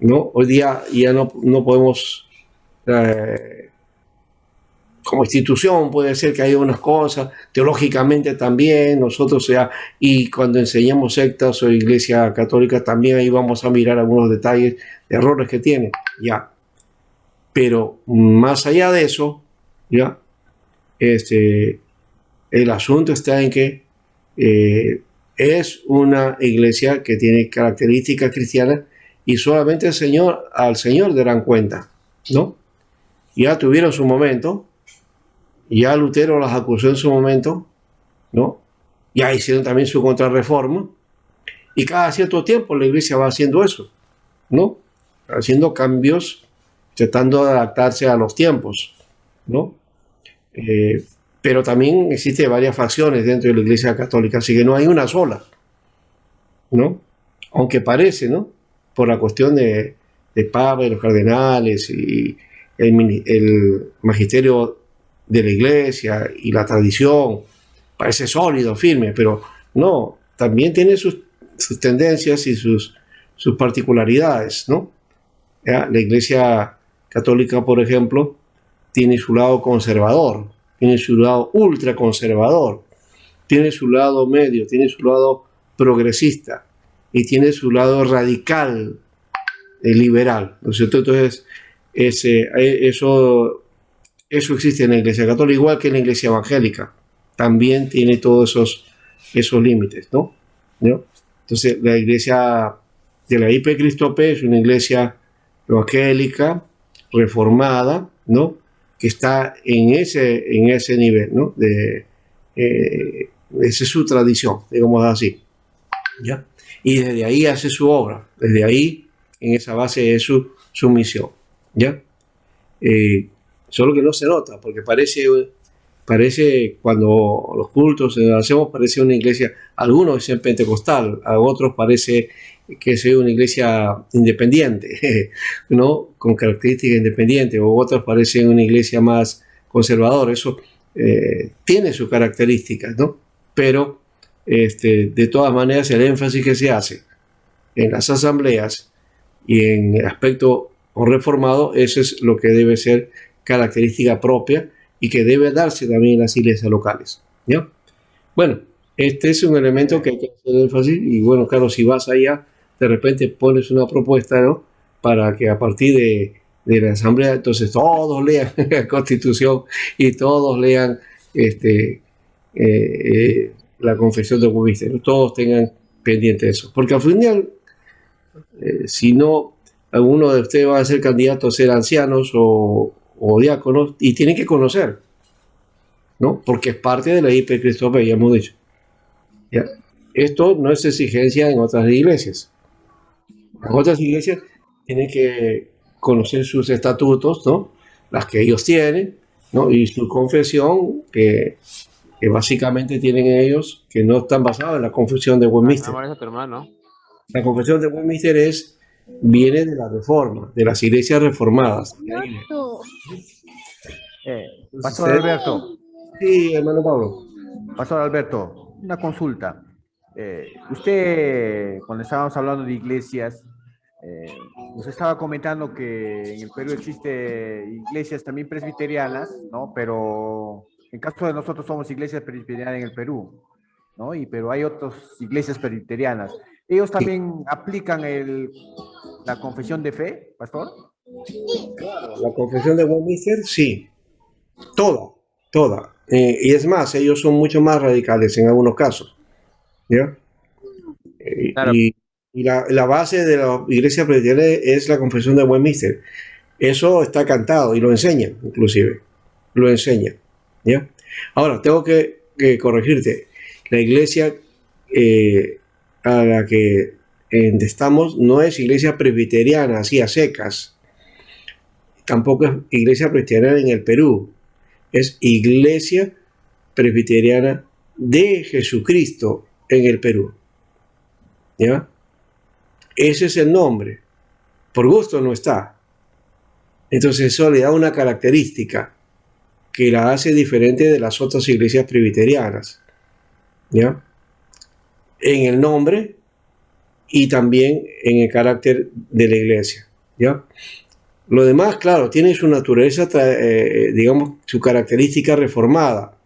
¿no? Hoy día ya no podemos, como institución puede ser que haya unas cosas, teológicamente también, nosotros y cuando enseñamos sectas o iglesia católica también ahí vamos a mirar algunos detalles, errores que tiene, ya. Pero más allá de eso, ya, el asunto está en que es una iglesia que tiene características cristianas y solamente al Señor darán cuenta, ¿no? Ya tuvieron su momento, ya Lutero las acusó en su momento, ¿no? Ya hicieron también su contrarreforma y cada cierto tiempo la iglesia va haciendo eso, ¿no? Haciendo cambios, tratando de adaptarse a los tiempos, ¿no? Pero también existen varias facciones dentro de la Iglesia Católica, así que no hay una sola, ¿no? Aunque parece, ¿no? Por la cuestión de Papa y los cardenales y el magisterio de la Iglesia y la tradición, parece sólido, firme, pero no, también tiene sus tendencias y sus particularidades, ¿no? ¿Ya? La Iglesia Católica, por ejemplo, tiene su lado conservador, tiene su lado ultraconservador, tiene su lado medio, tiene su lado progresista y tiene su lado radical, liberal, ¿no es cierto? Entonces, eso existe en la Iglesia Católica, igual que en la Iglesia Evangélica, también tiene todos esos límites, ¿no? Entonces, la Iglesia de la IP Cristo P es una iglesia evangélica, reformada, ¿no?, que está en ese nivel, ¿no? Esa es su tradición, digamos así, ¿ya? Y desde ahí hace su obra, desde ahí, en esa base es su misión, ¿ya? Solo que no se nota, porque parece cuando los cultos hacemos, parece una iglesia, algunos dicen pentecostal, a otros parece que es una iglesia independiente, ¿no?, con características independientes, o otros parecen una iglesia más conservadora. Eso tiene sus características, ¿no? Pero de todas maneras el énfasis que se hace en las asambleas y en el aspecto reformado, eso es lo que debe ser característica propia y que debe darse también en las iglesias locales, ¿ya? Bueno, este es un elemento que hay que hacer énfasis y bueno, claro, si vas allá, de repente pones una propuesta, ¿no?, para que a partir de la asamblea, entonces todos lean la Constitución y todos lean la confesión de Westminster, todos tengan pendiente eso, porque al final, si no, alguno de ustedes va a ser candidato a ser ancianos o diáconos y tienen que conocer, ¿no?, porque es parte de la IP Cristo P, ya hemos dicho, ¿ya? Esto no es exigencia en otras iglesias. En otras iglesias tienen que conocer sus estatutos, ¿no?, las que ellos tienen, ¿no?, y su confesión, que que básicamente tienen ellos que no están basados en la confesión de Westminster. Amor a tu hermano. La confesión de Westminster viene de la reforma, de las iglesias reformadas. Pastor Alberto, Sí, hermano Pablo. Pastor Alberto, una consulta. Usted, cuando estábamos hablando de iglesias, nos estaba comentando que en el Perú existe iglesias también presbiterianas, ¿no? Pero en caso de nosotros somos iglesias presbiterianas en el Perú, ¿no? Pero hay otras iglesias presbiterianas. ¿Ellos también aplican la confesión de fe, pastor? La confesión de Westminster, sí. Toda. Y es más, ellos son mucho más radicales en algunos casos. ¿Ya? Claro. Y la base de la iglesia presbiteriana es la confesión de Westminster. Eso está cantado y lo enseñan, inclusive. Lo enseñan. ¿Ya? Ahora, tengo que corregirte. La iglesia a la que estamos no es iglesia presbiteriana, así a secas. Tampoco es iglesia presbiteriana en el Perú. Es iglesia presbiteriana de Jesucristo en el Perú. ¿Ya? Ese es el nombre. Por gusto no está. Entonces eso le da una característica que la hace diferente de las otras iglesias presbiterianas. ¿Ya? En el nombre y también en el carácter de la iglesia. ¿Ya? Lo demás, claro, tiene su naturaleza, digamos, su característica reformada.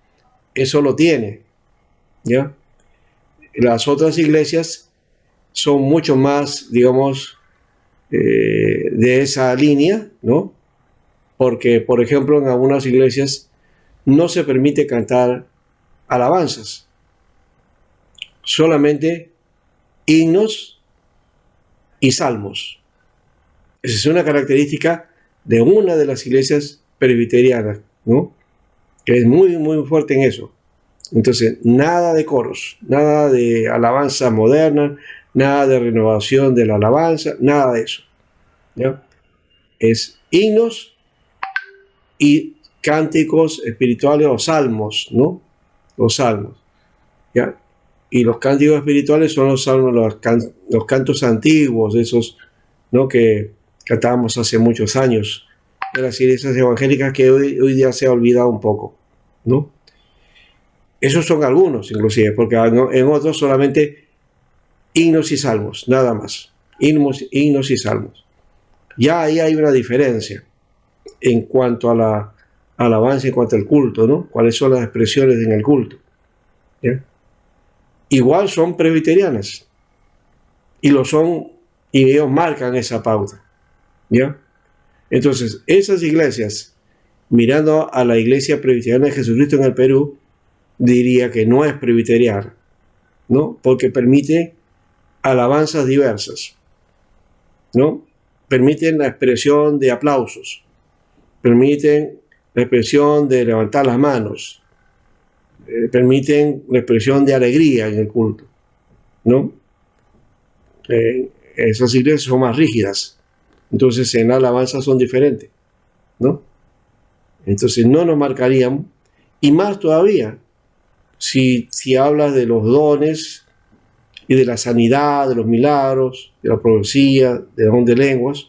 Eso lo tiene. ¿Ya? Las otras iglesias son mucho más, digamos, de esa línea, ¿no? Porque, por ejemplo, en algunas iglesias no se permite cantar alabanzas, solamente himnos y salmos. Esa es una característica de una de las iglesias presbiterianas, ¿no? Que es muy, muy fuerte en eso. Entonces, nada de coros, nada de alabanza moderna, nada de renovación de la alabanza, nada de eso. ¿Ya? Es himnos y cánticos espirituales o salmos, ¿no? Los salmos. ¿Ya? Y los cánticos espirituales son los salmos, los cantos antiguos, esos, ¿no? Que cantábamos hace muchos años de las iglesias evangélicas que hoy día se ha olvidado un poco, ¿no? Esos son algunos, inclusive, porque en otros solamente himnos y salmos, nada más. Himnos y salmos. Ya ahí hay una diferencia en cuanto a la alabanza, en cuanto al culto, ¿no? ¿Cuáles son las expresiones en el culto? ¿Ya? Igual son presbiterianas. Y lo son, y ellos marcan esa pauta. ¿Ya? Entonces, esas iglesias, mirando a la iglesia presbiteriana de Jesucristo en el Perú, diría que no es presbiteriana, ¿no? Porque permite alabanzas diversas, ¿no? Permiten la expresión de aplausos, permiten la expresión de levantar las manos, permiten la expresión de alegría en el culto, ¿no? Esas iglesias son más rígidas, entonces en la alabanza son diferentes, ¿no? Entonces no nos marcarían, y más todavía, si hablas de los dones y de la sanidad, de los milagros, de la profecía, de don de lenguas,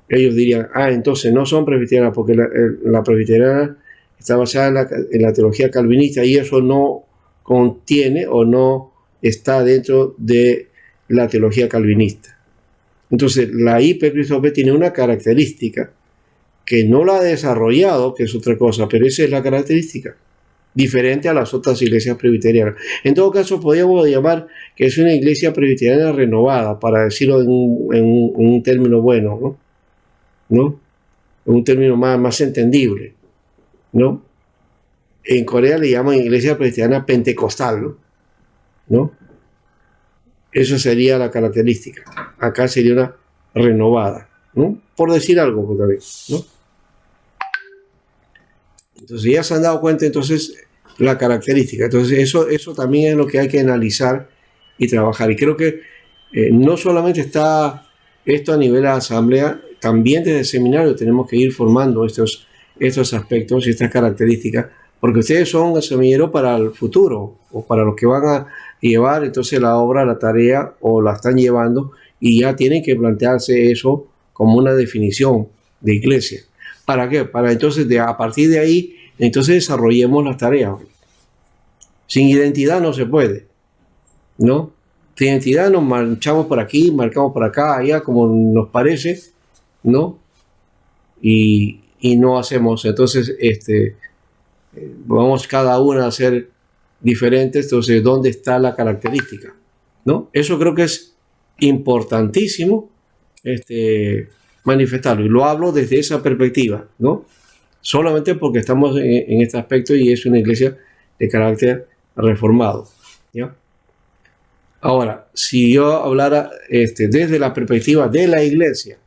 ellos dirían, entonces no son presbiterianas, porque la presbiteriana está basada en la teología calvinista y eso no contiene o no está dentro de la teología calvinista. Entonces la hipercristología tiene una característica que no la ha desarrollado, que es otra cosa, pero esa es la característica, diferente a las otras iglesias presbiterianas. En todo caso, podríamos llamar que es una iglesia presbiteriana renovada, para decirlo en un término bueno, ¿no? Un término más entendible, ¿no? En Corea le llaman iglesia presbiteriana pentecostal, ¿no? Eso sería la característica. Acá sería una renovada, ¿no? Por decir algo, pues, también, ¿no? Entonces ya se han dado cuenta entonces la característica. Entonces eso también es lo que hay que analizar y trabajar. Y creo que no solamente está esto a nivel de la asamblea, también desde el seminario tenemos que ir formando estos aspectos y estas características porque ustedes son el semillero para el futuro, o para los que van a llevar entonces la obra, la tarea, o la están llevando, y ya tienen que plantearse eso como una definición de iglesia. ¿Para qué? Para entonces, a partir de ahí, entonces desarrollemos las tareas. Sin identidad no se puede, ¿no? Sin identidad nos marchamos por aquí, marcamos por acá, allá, como nos parece, ¿no? Y no hacemos, entonces, vamos cada una a ser diferentes, entonces, ¿dónde está la característica? ¿No? Eso creo que es importantísimo manifestarlo, y lo hablo desde esa perspectiva, ¿no? Solamente porque estamos en este aspecto y es una iglesia de carácter reformado, ¿ya? Ahora, si yo hablara desde la perspectiva de la iglesia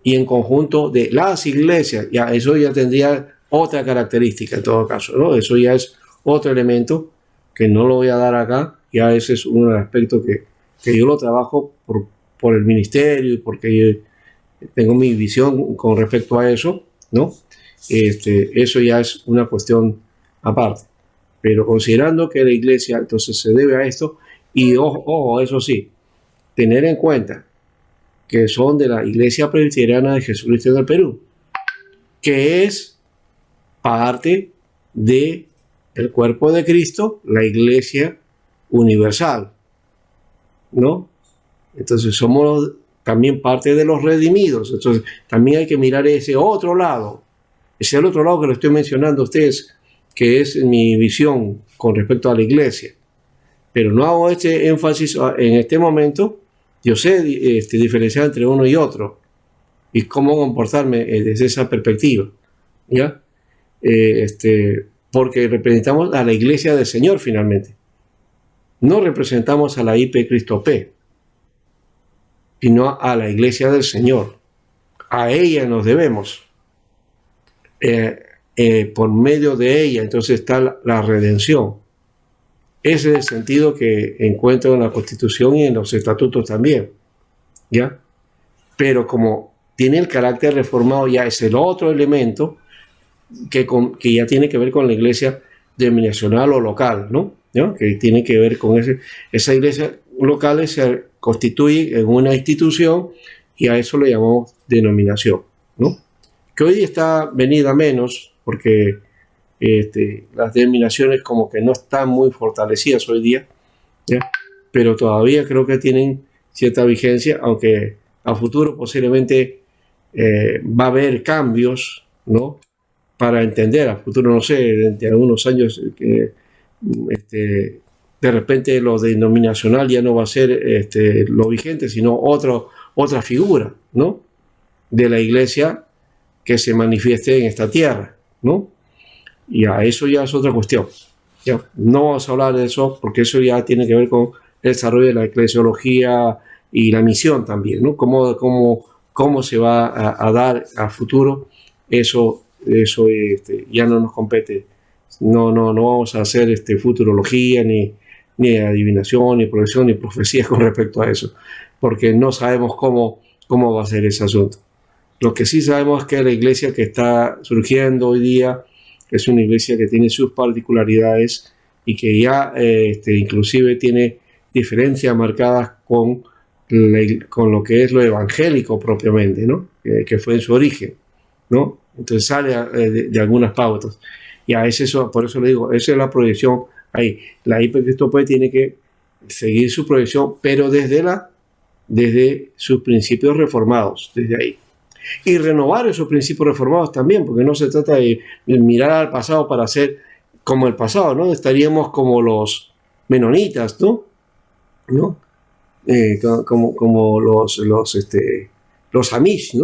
y en conjunto de las iglesias, ya eso ya tendría otra característica en todo caso, ¿no? Eso ya es otro elemento que no lo voy a dar acá, ya ese es un aspecto que yo lo trabajo por el ministerio y porque yo tengo mi visión con respecto a eso, ¿no? Eso ya es una cuestión aparte. Pero considerando que la iglesia entonces se debe a esto, y ojo, eso sí, tener en cuenta que son de la Iglesia Presbiteriana de Jesucristo del Perú, que es parte de el cuerpo de Cristo, la Iglesia Universal, ¿no? Entonces somos también parte de los redimidos. Entonces también hay que mirar ese otro lado, ese otro lado que lo estoy mencionando a ustedes, que es mi visión con respecto a la iglesia. Pero no hago este énfasis en este momento. Yo sé diferenciar entre uno y otro y cómo comportarme desde esa perspectiva, ¿ya? Porque representamos a la iglesia del Señor finalmente. No representamos a la IP Cristo P, sino a la iglesia del Señor. A ella nos debemos. Por medio de ella entonces está la redención. Ese es el sentido que encuentro en la Constitución y en los estatutos también, ¿ya? Pero como tiene el carácter reformado, ya es el otro elemento que ya tiene que ver con la iglesia denominacional o local, ¿no? ¿Ya? Que tiene que ver con esa iglesia local se constituye en una institución y a eso le llamamos denominación, ¿no? Que hoy está venida menos porque las denominaciones como que no están muy fortalecidas hoy día, ¿ya? Pero todavía creo que tienen cierta vigencia, aunque a futuro posiblemente va a haber cambios, ¿no? Para entender, a futuro no sé, de algunos años que de repente lo denominacional ya no va a ser lo vigente, sino otra figura, ¿no? De la iglesia que se manifieste en esta tierra, ¿no? Y a eso ya es otra cuestión. ¿Ya? No vamos a hablar de eso porque eso ya tiene que ver con el desarrollo de la eclesiología y la misión también, ¿no? Cómo se va a dar a futuro, eso ya no nos compete. No vamos a hacer futurología, ni adivinación, ni profesión, ni profecía con respecto a eso, porque no sabemos cómo va a ser ese asunto. Lo que sí sabemos es que la iglesia que está surgiendo hoy día es una iglesia que tiene sus particularidades y que ya inclusive tiene diferencias marcadas con lo que es lo evangélico propiamente, ¿no? Que fue en su origen, ¿no? Entonces sale de algunas pautas. Y a eso, por eso le digo, esa es la proyección ahí. La Cristo P tiene que seguir su proyección, pero desde sus principios reformados, desde ahí. Y renovar esos principios reformados también, porque no se trata de mirar al pasado para ser como el pasado, ¿no? Estaríamos como los menonitas, ¿no? Como los Amish,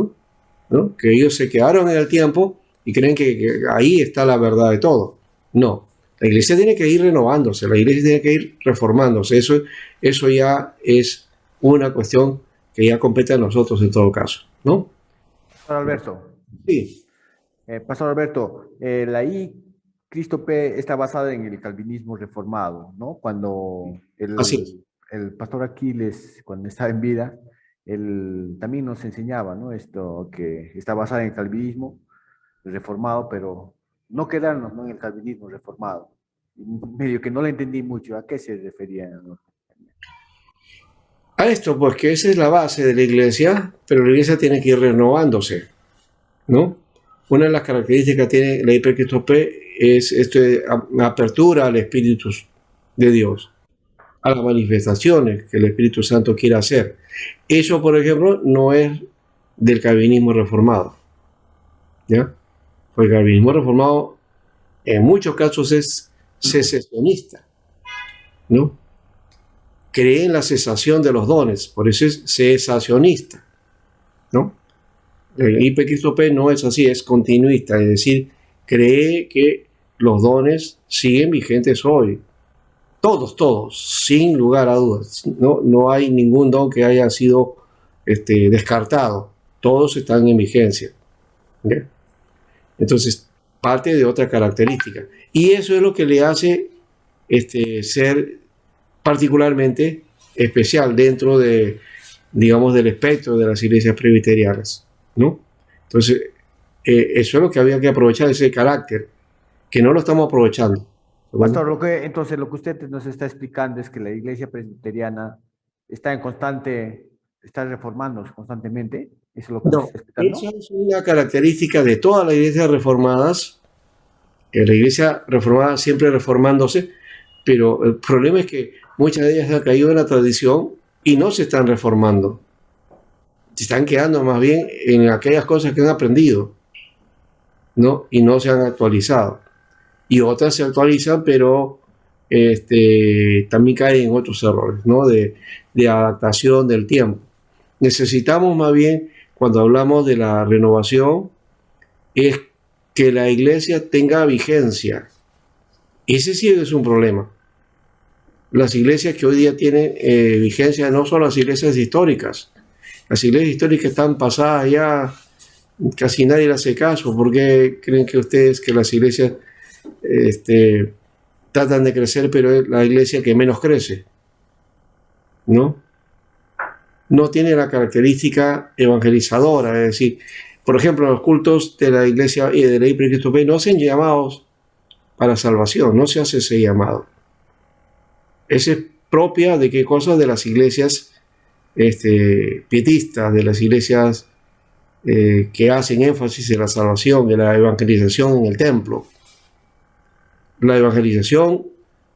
¿no? Que ellos se quedaron en el tiempo y creen que ahí está la verdad de todo. No, la iglesia tiene que ir renovándose, la iglesia tiene que ir reformándose. Eso ya es una cuestión que ya compete a nosotros en todo caso, ¿no? Pastor Alberto. Sí. Pastor Alberto, la I Cristo P está basada en el calvinismo reformado, ¿no? Cuando Así es. el pastor Aquiles, cuando estaba en vida, él también nos enseñaba, ¿no? Esto que está basada en el calvinismo reformado, pero no quedarnos, ¿no?, en el calvinismo reformado. Y medio que no le entendí mucho a qué se refería, ¿no? A esto, pues que esa es la base de la iglesia, pero la iglesia tiene que ir renovándose, ¿no? Una de las características que tiene la hipercristopé es una apertura al Espíritu de Dios, a las manifestaciones que el Espíritu Santo quiere hacer. Eso, por ejemplo, no es del calvinismo reformado, ¿ya? Porque el calvinismo reformado en muchos casos es secesionista, ¿no? Cree en la cesación de los dones, por eso es cesacionista, ¿no? El hipercristopé no es así, es continuista, es decir, cree que los dones siguen vigentes hoy. Todos, sin lugar a dudas. No hay ningún don que haya sido descartado. Todos están en vigencia. ¿Ya? Entonces, parte de otra característica. Y eso es lo que le hace ser particularmente especial dentro de, digamos, del espectro de las iglesias presbiterianas, ¿no? Entonces, eso es lo que había que aprovechar, ese carácter, que no lo estamos aprovechando. Pastor, entonces lo que usted nos está explicando es que la iglesia presbiteriana está reformándose constantemente. ¿Eso es lo que nos está explicando? Esa es una característica de todas las iglesias reformadas, que la iglesia reformada siempre reformándose, pero el problema es que muchas de ellas han caído en la tradición y no se están reformando. Se están quedando más bien en aquellas cosas que han aprendido, ¿no? Y no se han actualizado. Y otras se actualizan, pero también caen en otros errores, ¿no? De adaptación del tiempo. Necesitamos más bien, cuando hablamos de la renovación, es que la iglesia tenga vigencia. Ese sí es un problema. Las iglesias que hoy día tienen vigencia no son las iglesias históricas. Las iglesias históricas están pasadas ya, casi nadie le hace caso. ¿Por qué creen que ustedes que las iglesias tratan de crecer, pero es la iglesia que menos crece? ¿No? No tiene la característica evangelizadora, es decir, por ejemplo, los cultos de la iglesia y de la hipercristopé no hacen llamados para salvación, no se hace ese llamado. Esa es propia de qué cosas, de las iglesias pietistas, de las iglesias que hacen énfasis en la salvación, en la evangelización en el templo. La evangelización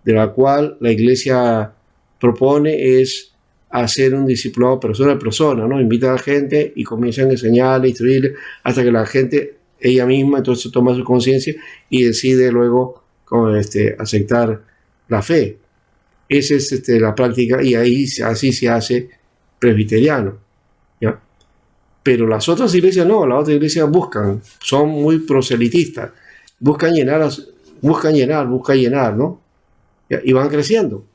de la cual la iglesia propone es hacer un discipulado persona a persona, ¿no? Invita a la gente y comienzan a enseñarle, instruirle, hasta que la gente, ella misma, entonces toma su conciencia y decide luego aceptar la fe. Esa es la práctica, y ahí así se hace presbiteriano, ¿ya? Pero las otras iglesias no, las otras iglesias son muy proselitistas, buscan llenar, ¿no? Y van creciendo.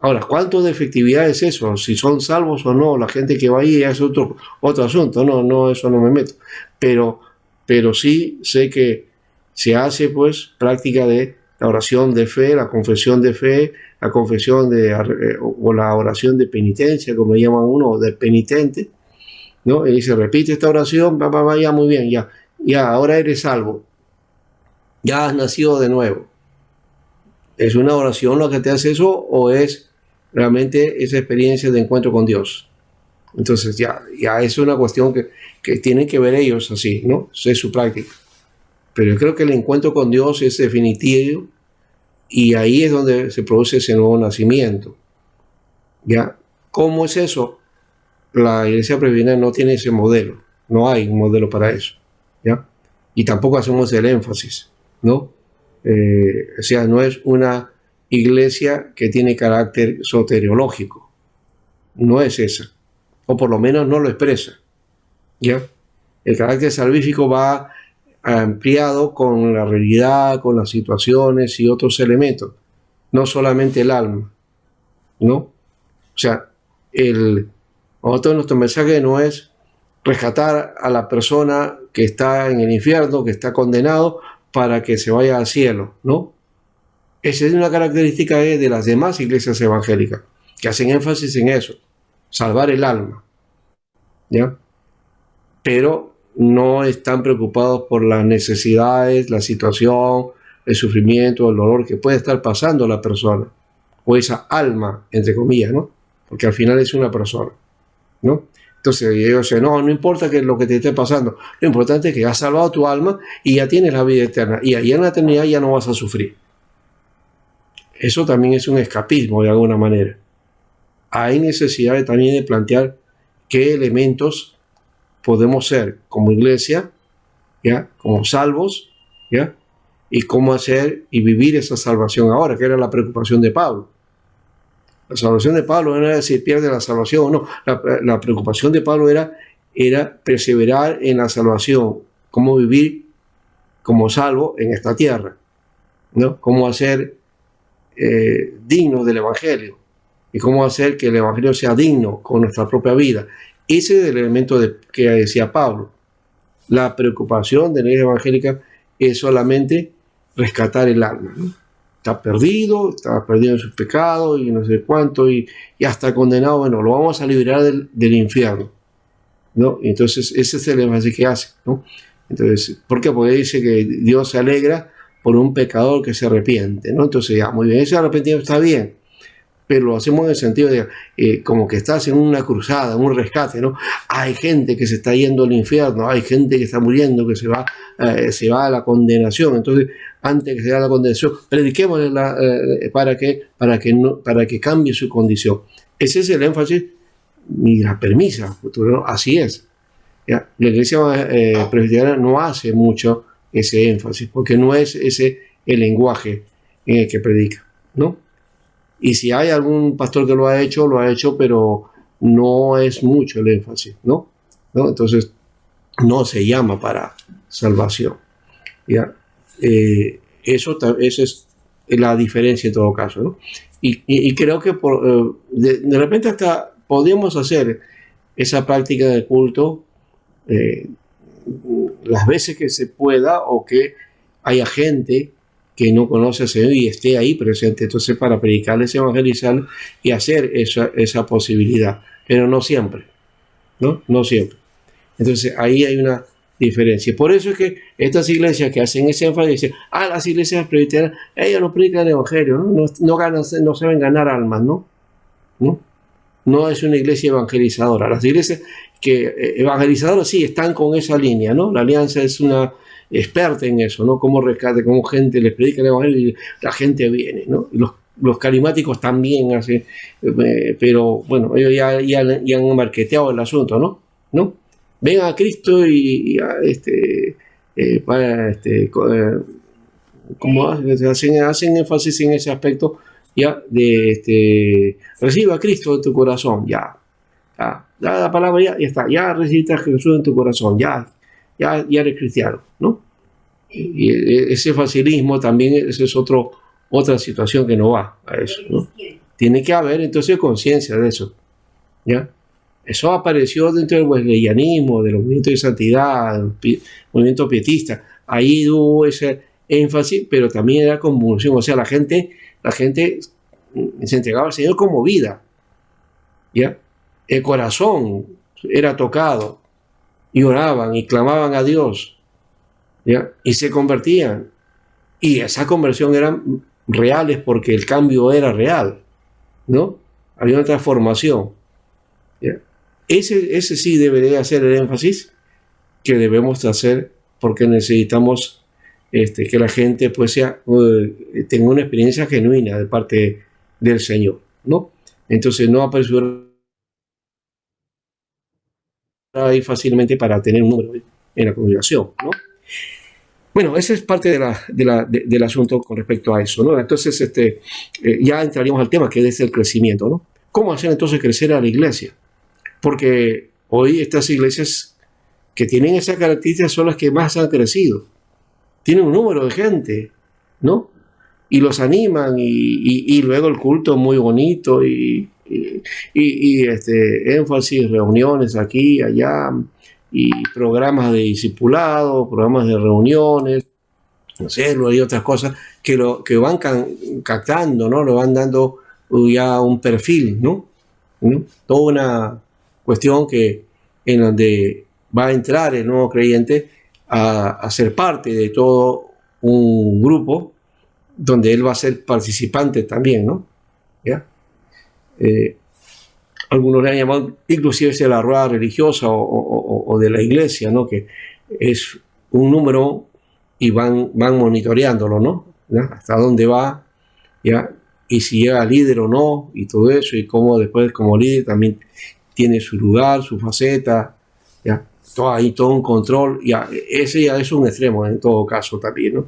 Ahora, ¿cuánto de efectividad es eso? Si son salvos o no, la gente que va ahí es otro asunto. No, eso no me meto. Pero sí sé que se hace, pues, práctica de la oración de fe, la confesión de fe, la confesión o la oración de penitencia, como le llaman uno, de penitente, ¿no? Y se repite esta oración, ya muy bien, ya, ahora eres salvo. Ya has nacido de nuevo. ¿Es una oración lo que te hace eso o es realmente esa experiencia de encuentro con Dios? Entonces ya es una cuestión que tienen que ver ellos así, ¿no? Es su práctica. Pero yo creo que el encuentro con Dios es definitivo y ahí es donde se produce ese nuevo nacimiento. ¿Ya? ¿Cómo es eso? La iglesia presbiteriana no tiene ese modelo. No hay un modelo para eso. ¿Ya? Y tampoco hacemos el énfasis, ¿no? O sea, no es una iglesia que tiene carácter soteriológico. No es esa. O por lo menos no lo expresa. ¿Ya? El carácter salvífico va ampliado con la realidad, con las situaciones y otros elementos. No solamente el alma. ¿No? O sea, nuestro mensaje no es rescatar a la persona que está en el infierno, que está condenado, para que se vaya al cielo, ¿no? Esa es una característica de las demás iglesias evangélicas, que hacen énfasis en eso, salvar el alma, ¿ya? Pero no están preocupados por las necesidades, la situación, el sufrimiento, el dolor que puede estar pasando la persona, o esa alma, entre comillas, ¿no? Porque al final es una persona, ¿no? Entonces ellos dicen, no importa que lo que te esté pasando, lo importante es que has salvado tu alma y ya tienes la vida eterna, y allá en la eternidad ya no vas a sufrir. Eso también es un escapismo de alguna manera. Hay necesidad también de plantear qué elementos podemos ser como iglesia, ¿ya? Como salvos, ¿ya? Y cómo hacer y vivir esa salvación ahora, que era la preocupación de Pablo. La salvación de Pablo no era si pierde la salvación o no. La preocupación de Pablo era perseverar en la salvación, cómo vivir como salvo en esta tierra, ¿no? Cómo hacer digno del Evangelio y cómo hacer que el Evangelio sea digno con nuestra propia vida. Ese es el elemento que decía Pablo. La preocupación de la iglesia evangélica es solamente rescatar el alma, ¿no? Está perdido en sus pecados y no sé cuánto, y hasta condenado. Bueno, lo vamos a liberar del infierno, ¿no? Entonces, ese es el énfasis que hace, ¿no? Entonces, ¿por qué? Porque dice que Dios se alegra por un pecador que se arrepiente, ¿no? Entonces, ya, muy bien, ese arrepentimiento está bien, pero lo hacemos en el sentido de como que estás en una cruzada, un rescate, ¿no? Hay gente que se está yendo al infierno, hay gente que está muriendo, que se va a la condenación. Entonces, antes que se vaya a la condenación, prediquémosle para que cambie su condición. Ese es el énfasis y la premisa, ¿no? Así es. ¿Ya? La iglesia presbiteriana no hace mucho ese énfasis, porque no es ese el lenguaje en el que predica, ¿no? Y si hay algún pastor que lo ha hecho, pero no es mucho el énfasis, ¿no? Entonces, no se llama para salvación, ¿ya? Esa es la diferencia en todo caso, ¿no? Y creo que de repente hasta podríamos hacer esa práctica de culto las veces que se pueda, o que haya gente que no conoce al Señor y esté ahí presente, entonces para predicarles, evangelizar y hacer esa posibilidad, pero no siempre, ¿no? No siempre. Entonces ahí hay una diferencia. Por eso es que estas iglesias que hacen ese énfasis dicen, las iglesias presbiterianas, ellos no predican el evangelio, ¿no? No saben ganar almas, ¿no? No es una iglesia evangelizadora. Las iglesias evangelizadoras sí están con esa línea, ¿no? La alianza es una experta en eso, ¿no? Cómo rescate, cómo gente les predica el evangelio y la gente viene, ¿no? Los carismáticos también hacen, pero bueno, ellos ya han marketeado el asunto, ¿no? Ven a Cristo y como hacen énfasis en ese aspecto, ya, reciba a Cristo en tu corazón, ya la palabra ya está, ya recibiste a Jesús en tu corazón, ya eres cristiano, ¿no? Y ese facilismo también, esa es otra situación que no va a eso, ¿no? Tiene que haber entonces conciencia de eso, ¿ya? Eso apareció dentro del wesleyanismo, de los movimientos de santidad, del movimiento pietista. Ahí hubo ese énfasis, pero también era convulsión. O sea, la gente se entregaba al Señor como vida, ¿ya? El corazón era tocado y oraban y clamaban a Dios, ¿ya? Y se convertían. Y esa conversión eran reales porque el cambio era real, ¿no? Había una transformación, ¿ya? Ese sí debería ser el énfasis que debemos hacer, porque necesitamos que la gente pues tenga una experiencia genuina de parte del Señor, ¿no? Entonces no apresurar ahí fácilmente para tener un número en la congregación, ¿no? Bueno, esa es parte del asunto con respecto a eso, ¿no? Entonces ya entraríamos al tema que es el crecimiento, ¿no? ¿Cómo hacer entonces crecer a la iglesia? Porque hoy estas iglesias que tienen esa característica son las que más han crecido. Tienen un número de gente, ¿no? Y los animan y luego el culto muy bonito y énfasis, reuniones aquí, allá, y programas de discipulado, programas de reuniones, no sé, hay otras cosas que van captando, ¿no? Le van dando ya un perfil, ¿no? Toda una cuestión en donde va a entrar el nuevo creyente a ser parte de todo un grupo donde él va a ser participante también, ¿no? ¿Ya? Algunos le han llamado inclusive de la rueda religiosa o de la iglesia, ¿no? Que es un número y van monitoreándolo, ¿no? ¿Ya? Hasta dónde va, ¿ya? Y si llega líder o no, y todo eso, y cómo después como líder también tiene su lugar, su faceta, ¿ya? Todo ahí, todo un control, ya, ese ya es un extremo en todo caso también, ¿no?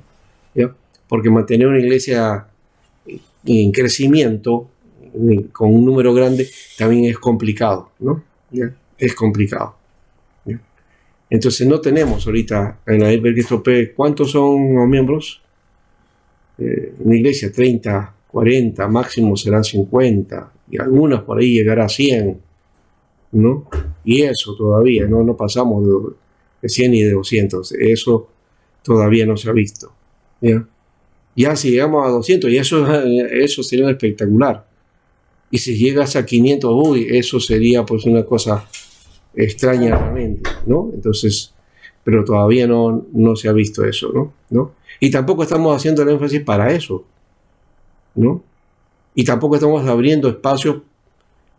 ¿Ya? Porque mantener una iglesia en crecimiento, con un número grande, también es complicado, ¿no? ¿Ya? Es complicado. ¿Ya? Entonces no tenemos ahorita en la IPEC, ¿cuántos son los miembros? Una iglesia 30, 40, máximo serán 50, y algunas por ahí llegará a 100, ¿no? Y eso todavía, no pasamos de 100 y de 200, eso todavía no se ha visto. ¿Ya? Ya si llegamos a 200, y eso sería espectacular. Y si llegas a 500, uy, eso sería pues una cosa extraña realmente, ¿no? Entonces, pero todavía no se ha visto eso, ¿no? Y tampoco estamos haciendo el énfasis para eso, ¿no? Y tampoco estamos abriendo espacios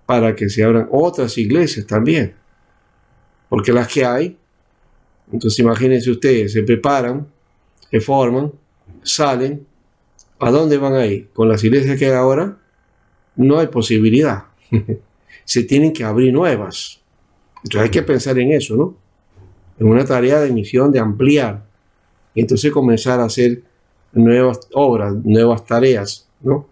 para que se abran otras iglesias también, porque las que hay, entonces imagínense ustedes, se preparan, se forman, salen, ¿a dónde van a ir? Con las iglesias que hay ahora, no hay posibilidad. Se tienen que abrir nuevas. Entonces hay que pensar en eso, ¿no? En una tarea de misión de ampliar. Y entonces comenzar a hacer nuevas obras, nuevas tareas, ¿no?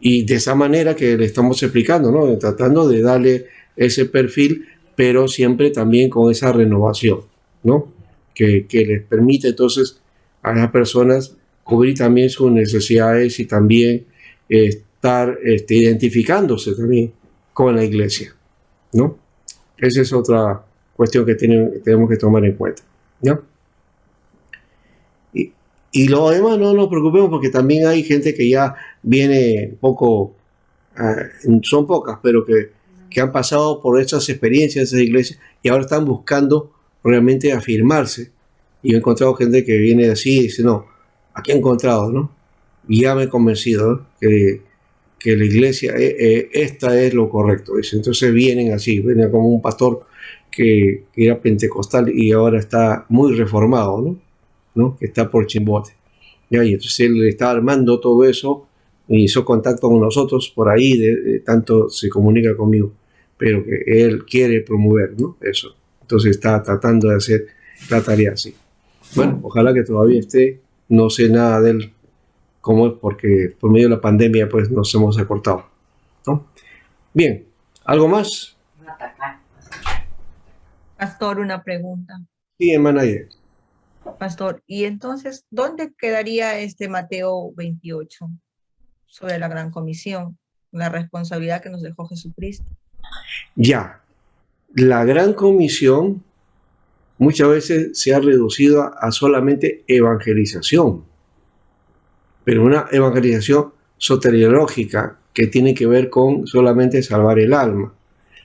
Y de esa manera que le estamos explicando, ¿no? Tratando de darle ese perfil, pero siempre también con esa renovación, ¿no? Que les permite entonces a las personas cubrir también sus necesidades y también estar identificándose también con la iglesia, ¿no? Esa es otra cuestión que tenemos que tomar en cuenta, ¿no? Y lo demás no nos preocupemos porque también hay gente que ya viene un poco, son pocas, pero que han pasado por esas experiencias, esas iglesias, y ahora están buscando realmente afirmarse. Y he encontrado gente que viene así y dice, no, aquí he encontrado, ¿no? Y ya me he convencido, ¿no? Que la iglesia, esta es lo correcto. Dice. Entonces vienen así, vienen como un pastor que era pentecostal y ahora está muy reformado, ¿no? Que está por Chimbote. ¿Ya? Y entonces él está armando todo eso, hizo contacto con nosotros por ahí, tanto se comunica conmigo, pero que él quiere promover, ¿no? Eso. Entonces está tratando de hacer la tarea así. Bueno, ojalá que todavía esté, no sé nada de él, cómo es, porque por medio de la pandemia pues nos hemos acortado, ¿no? Bien, ¿algo más? Pastor, una pregunta. Sí, hermana Aide. Pastor, y entonces, ¿dónde quedaría este Mateo 28 sobre la gran comisión, la responsabilidad que nos dejó Jesucristo? Ya, la gran comisión muchas veces se ha reducido a solamente evangelización, pero una evangelización soteriológica que tiene que ver con solamente salvar el alma.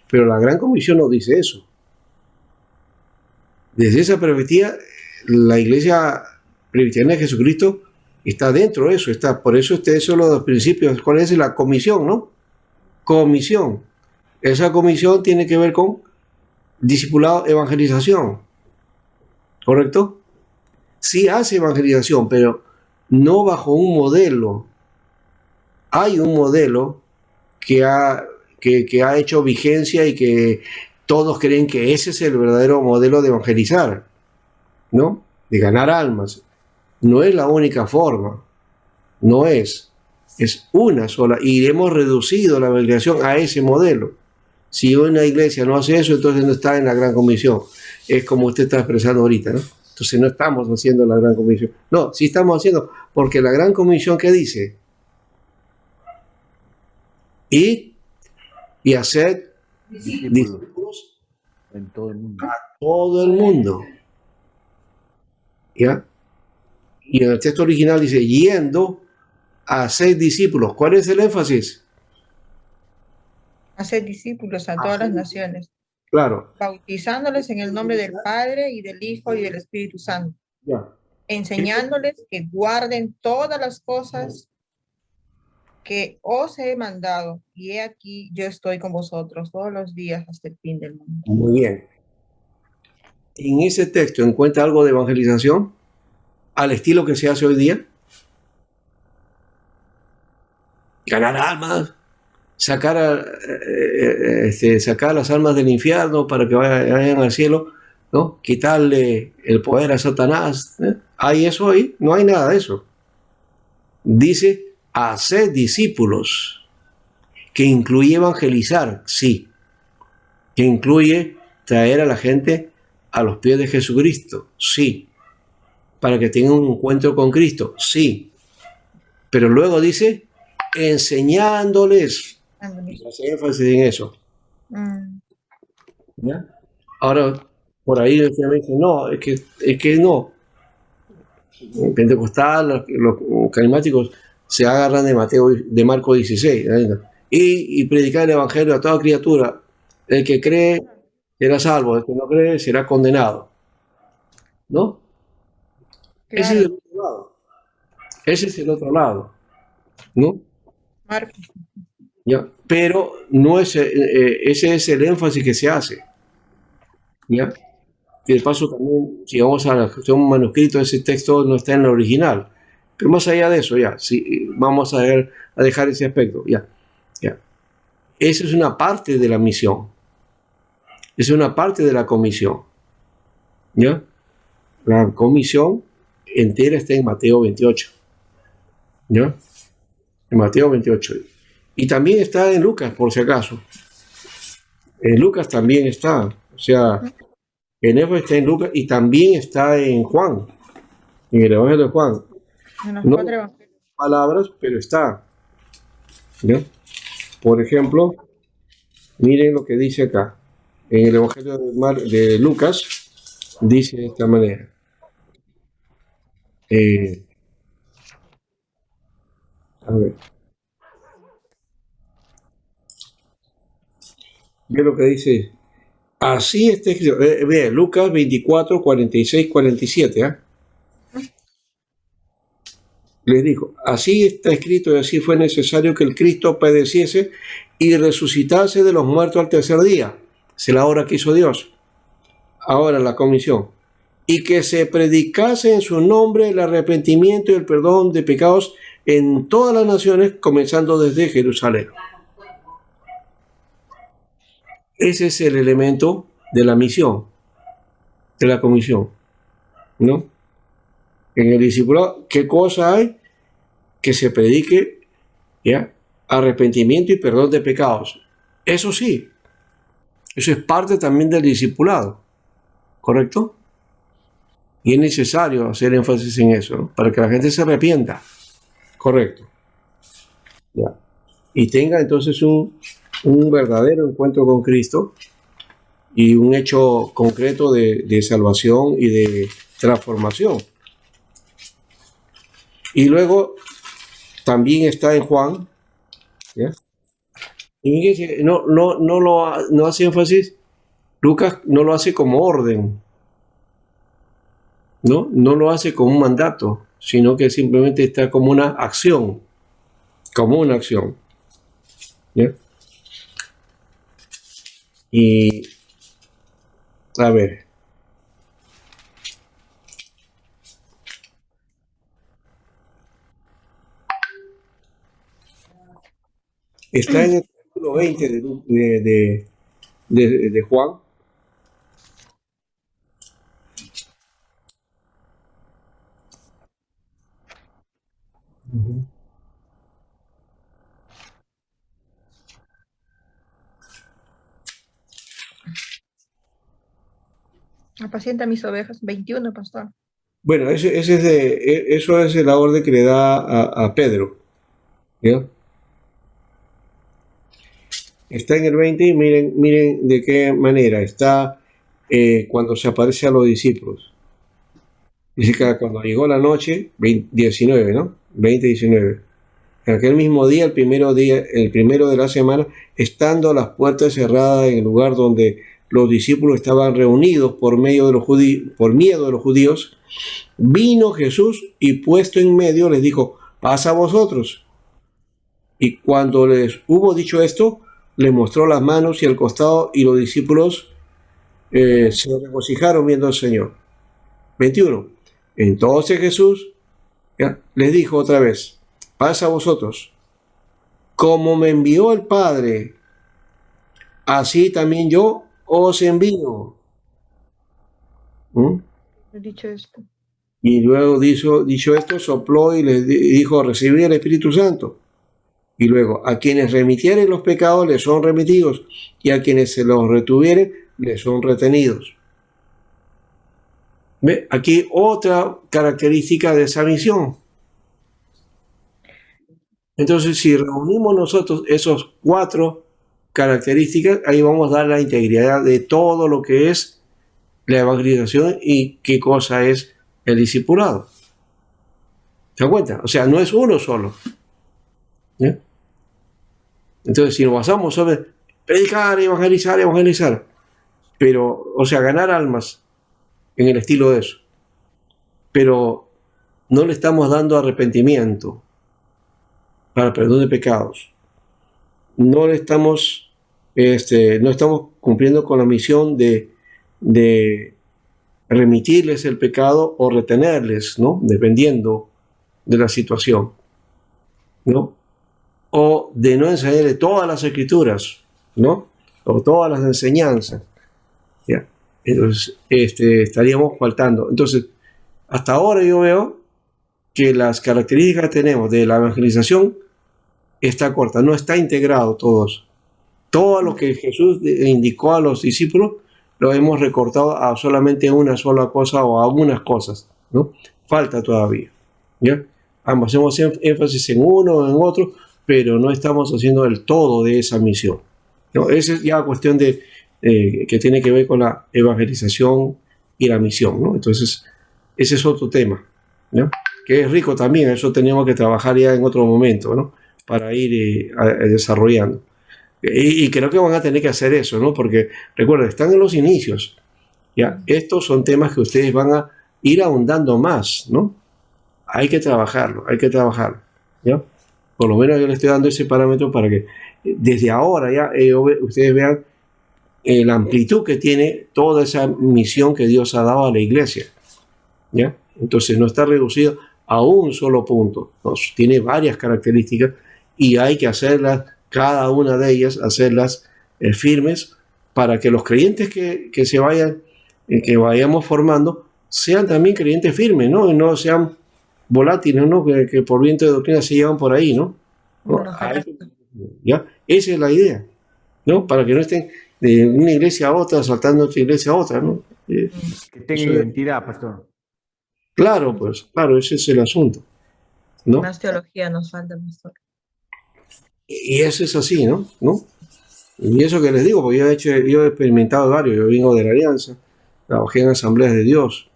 Pero la gran comisión no dice eso. Desde esa perspectiva, la iglesia presbiteriana de Jesucristo está dentro de eso, por eso ustedes son los principios. ¿Cuál es la comisión, no? Comisión. Esa comisión tiene que ver con discipulado, evangelización. ¿Correcto? Sí hace evangelización, pero no bajo un modelo. Hay un modelo que ha hecho vigencia y que todos creen que ese es el verdadero modelo de evangelizar, ¿no? De ganar almas. No es la única forma. No es. Es una sola. Y hemos reducido la evangelización a ese modelo. Si una iglesia no hace eso, entonces no está en la gran comisión. Es como usted está expresando ahorita, ¿no? Entonces no estamos haciendo la gran comisión. No, sí estamos haciendo, porque la gran comisión, ¿qué dice? Y hacer discípulos en todo el mundo. a todo el mundo. ¿Ya? Y en el texto original dice, yendo a hacer discípulos. ¿Cuál es el énfasis? Hacer discípulos a todas las naciones. Claro, bautizándoles en el nombre del Padre y del Hijo y del Espíritu Santo, ya. enseñándoles que guarden todas las cosas que os he mandado, y he aquí yo estoy con vosotros todos los días hasta el fin del mundo. Muy bien. En ese texto encuentra algo de evangelización al estilo que se hace hoy día. Ganar almas, sacar las almas del infierno para que vayan al cielo, ¿no? Quitarle el poder a Satanás. ¿Hay eso ahí? No hay nada de eso. Dice, hacer discípulos, que incluye evangelizar, sí, que incluye traer a la gente a los pies de Jesucristo, sí, para que tengan un encuentro con Cristo, sí, pero luego dice, enseñándoles, hace énfasis en eso. ¿Ya? Ahora, por ahí me dice, no, es que no. En Pentecostal, los carismáticos se agarran de Marcos 16, ¿no? Y predicar el evangelio a toda criatura. El que cree será salvo, el que no cree será condenado. ¿No? Claro. Ese es el otro lado. Ese es el otro lado. ¿No? Marcos. ¿Ya? Pero no es, ese es el énfasis que se hace. ¿Ya? Y de paso también, si vamos a un manuscrito, ese texto no está en el original. Pero más allá de eso, ya, sí, vamos a dejar ese aspecto. Ya. Esa es una parte de la misión. Es una parte de la comisión. ¿Ya? La comisión entera está en Mateo 28. ¿Ya? En Mateo 28. Y también está en Lucas, por si acaso. En Lucas también está. O sea, en Éfeso está en Lucas y también está en Juan. En el Evangelio de Juan. En los No cuatro evangelios. palabras, pero está. ¿Ya? Por ejemplo, miren lo que dice acá. En el Evangelio de Lucas, dice de esta manera. A ver. Ve lo que dice. Así está escrito. Ve, Lucas 24, 46, 47. ¿eh? Les dijo, así está escrito y así fue necesario que el Cristo padeciese y resucitase de los muertos al tercer día. Es la obra que hizo Dios. Ahora la comisión. Y que se predicase en su nombre el arrepentimiento y el perdón de pecados en todas las naciones, comenzando desde Jerusalén. Ese es el elemento de la misión, de la comisión, ¿no? En el discipulado, ¿qué cosa hay? Que se predique, ¿ya? Arrepentimiento y perdón de pecados. Eso sí, eso es parte también del discipulado, ¿correcto? Y es necesario hacer énfasis en eso, ¿no? Para que la gente se arrepienta, correcto. ¿Ya? Y tenga entonces un verdadero encuentro con Cristo y un hecho concreto de salvación y de transformación. Y luego también está en Juan, ¿ya? Y fíjense, no hace énfasis, Lucas no lo hace como orden, no lo hace como un mandato, sino que simplemente está como una acción, ¿ya? Y a ver, está en el capítulo 20 de Juan. Apacienta mis ovejas, 21, pastor. Bueno, eso es la orden que le da a Pedro, ¿ya? Está en el 20 y miren de qué manera está cuando se aparece a los discípulos. Dice que cuando llegó la noche, 19, ¿no? 20-19. En aquel mismo día, el primero de la semana, estando las puertas cerradas en el lugar donde los discípulos estaban reunidos por miedo de los judíos, vino Jesús y puesto en medio les dijo, pasa a vosotros. Y cuando les hubo dicho esto, les mostró las manos y el costado, y los discípulos se regocijaron viendo al Señor. 21. Entonces Jesús les dijo otra vez, pasa a vosotros. Como me envió el Padre, así también yo os envío. He dicho esto. Y luego dicho esto, sopló y les dijo, recibid el Espíritu Santo. Y luego, a quienes remitieren los pecados les son remitidos, y a quienes se los retuvieren les son retenidos. ¿Ve? Aquí otra característica de esa misión. Entonces, si reunimos nosotros esos 4 características, ahí vamos a dar la integridad de todo lo que es la evangelización y qué cosa es el discipulado. ¿Se dan cuenta? O sea, no es uno solo. ¿Eh? Entonces, si nos basamos sobre predicar, evangelizar, pero, o sea, ganar almas en el estilo de eso, pero no le estamos dando arrepentimiento para perdón de pecados, no le estamos, no estamos cumpliendo con la misión de remitirles el pecado o retenerles, ¿no? Dependiendo de la situación, ¿no? O de no enseñarle todas las escrituras, ¿no? O todas las enseñanzas, ¿ya? Entonces, estaríamos faltando. Entonces, hasta ahora yo veo que las características que tenemos de la evangelización está corta, no está integrado todos. Todo lo que Jesús indicó a los discípulos lo hemos recortado a solamente una sola cosa o a algunas cosas, ¿no? Falta todavía, ¿ya? Hacemos énfasis en uno o en otro, pero no estamos haciendo el todo de esa misión, ¿no? Esa es ya cuestión de que tiene que ver con la evangelización y la misión, ¿no? Entonces, ese es otro tema, ¿no? Que es rico también, eso tenemos que trabajar ya en otro momento, ¿no? Para ir desarrollando. Y creo que van a tener que hacer eso, ¿no? Porque, recuerden, están en los inicios, ¿ya? Estos son temas que ustedes van a ir ahondando más, ¿no? Hay que trabajarlo, ¿ya? Por lo menos yo les estoy dando ese parámetro para que desde ahora ya ustedes vean la amplitud que tiene toda esa misión que Dios ha dado a la iglesia, ¿ya? Entonces no está reducido a un solo punto, ¿no? Tiene varias características y hay que hacerlas, cada una de ellas, hacerlas firmes para que los creyentes que se vayan, que vayamos formando, sean también creyentes firmes, ¿no? Y no sean volátiles, ¿no? Que por viento de doctrina se llevan por ahí, ¿no? ¿Ya? Esa es la idea, ¿no? Para que no estén de una iglesia a otra, saltando de otra iglesia a otra, ¿no? Que tenga identidad, pastor. Claro, pues, claro, ese es el asunto, ¿no? Más teología nos falta, pastor. Y eso es así, ¿no? Y eso que les digo, porque yo he experimentado varios, yo vengo de la Alianza, trabajé en asambleas de Dios,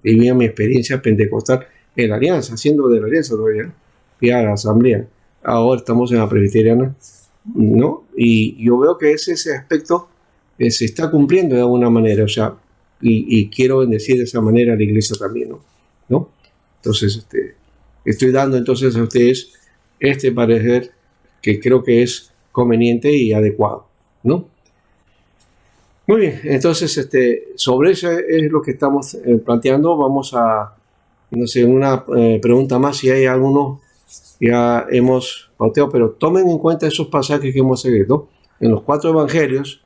viví mi experiencia pentecostal en la Alianza, haciendo de la Alianza todavía, ¿no? Fui a la asamblea, ahora estamos en la presbiteriana, ¿no? Y yo veo que ese aspecto se está cumpliendo de alguna manera, o sea, y quiero bendecir de esa manera a la iglesia también, ¿no? Entonces, estoy dando entonces a ustedes este parecer que creo que es conveniente y adecuado, ¿no? Muy bien, entonces sobre eso es lo que estamos planteando. Vamos a, no sé, una pregunta más, si hay alguno, ya hemos pauteado, pero tomen en cuenta esos pasajes que hemos seguido, ¿no? En los 4 evangelios,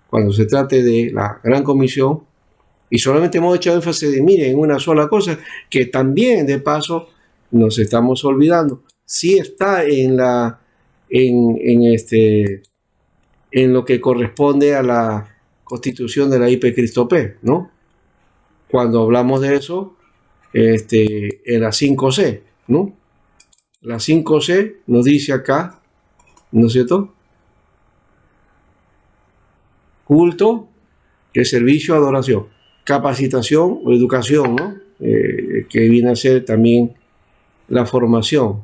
cuando se trate de la gran comisión, y solamente hemos hecho énfasis de, miren, una sola cosa, que también de paso nos estamos olvidando, sí está en lo que corresponde a la constitución de la IPCRISTOP, ¿no? Cuando hablamos de eso, en la 5C, ¿no? La 5C nos dice acá, ¿no es cierto? Culto, que es servicio, adoración, capacitación o educación, ¿no? Que viene a ser también la formación.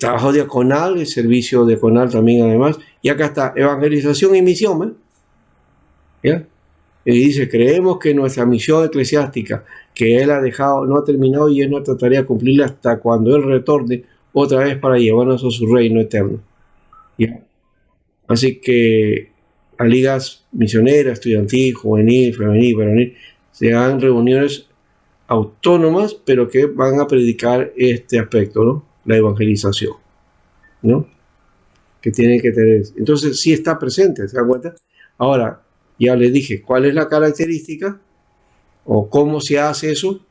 Trabajo diaconal, el servicio diaconal también además, Y acá está, evangelización y misión, ¿eh? ¿Ya? Y dice, creemos que nuestra misión eclesiástica, que Él ha dejado, no ha terminado y es nuestra tarea cumplirla hasta cuando Él retorne otra vez para llevarnos a su reino eterno. ¿Ya? Así que a ligas misioneras, estudiantil, juvenil, femenil, varonil, se hagan reuniones autónomas, pero que van a predicar este aspecto, ¿no? La evangelización, ¿no? Que tiene que tener. Entonces, sí está presente, ¿se dan cuenta? Ahora, ya les dije, ¿cuál es la característica? ¿O cómo se hace eso?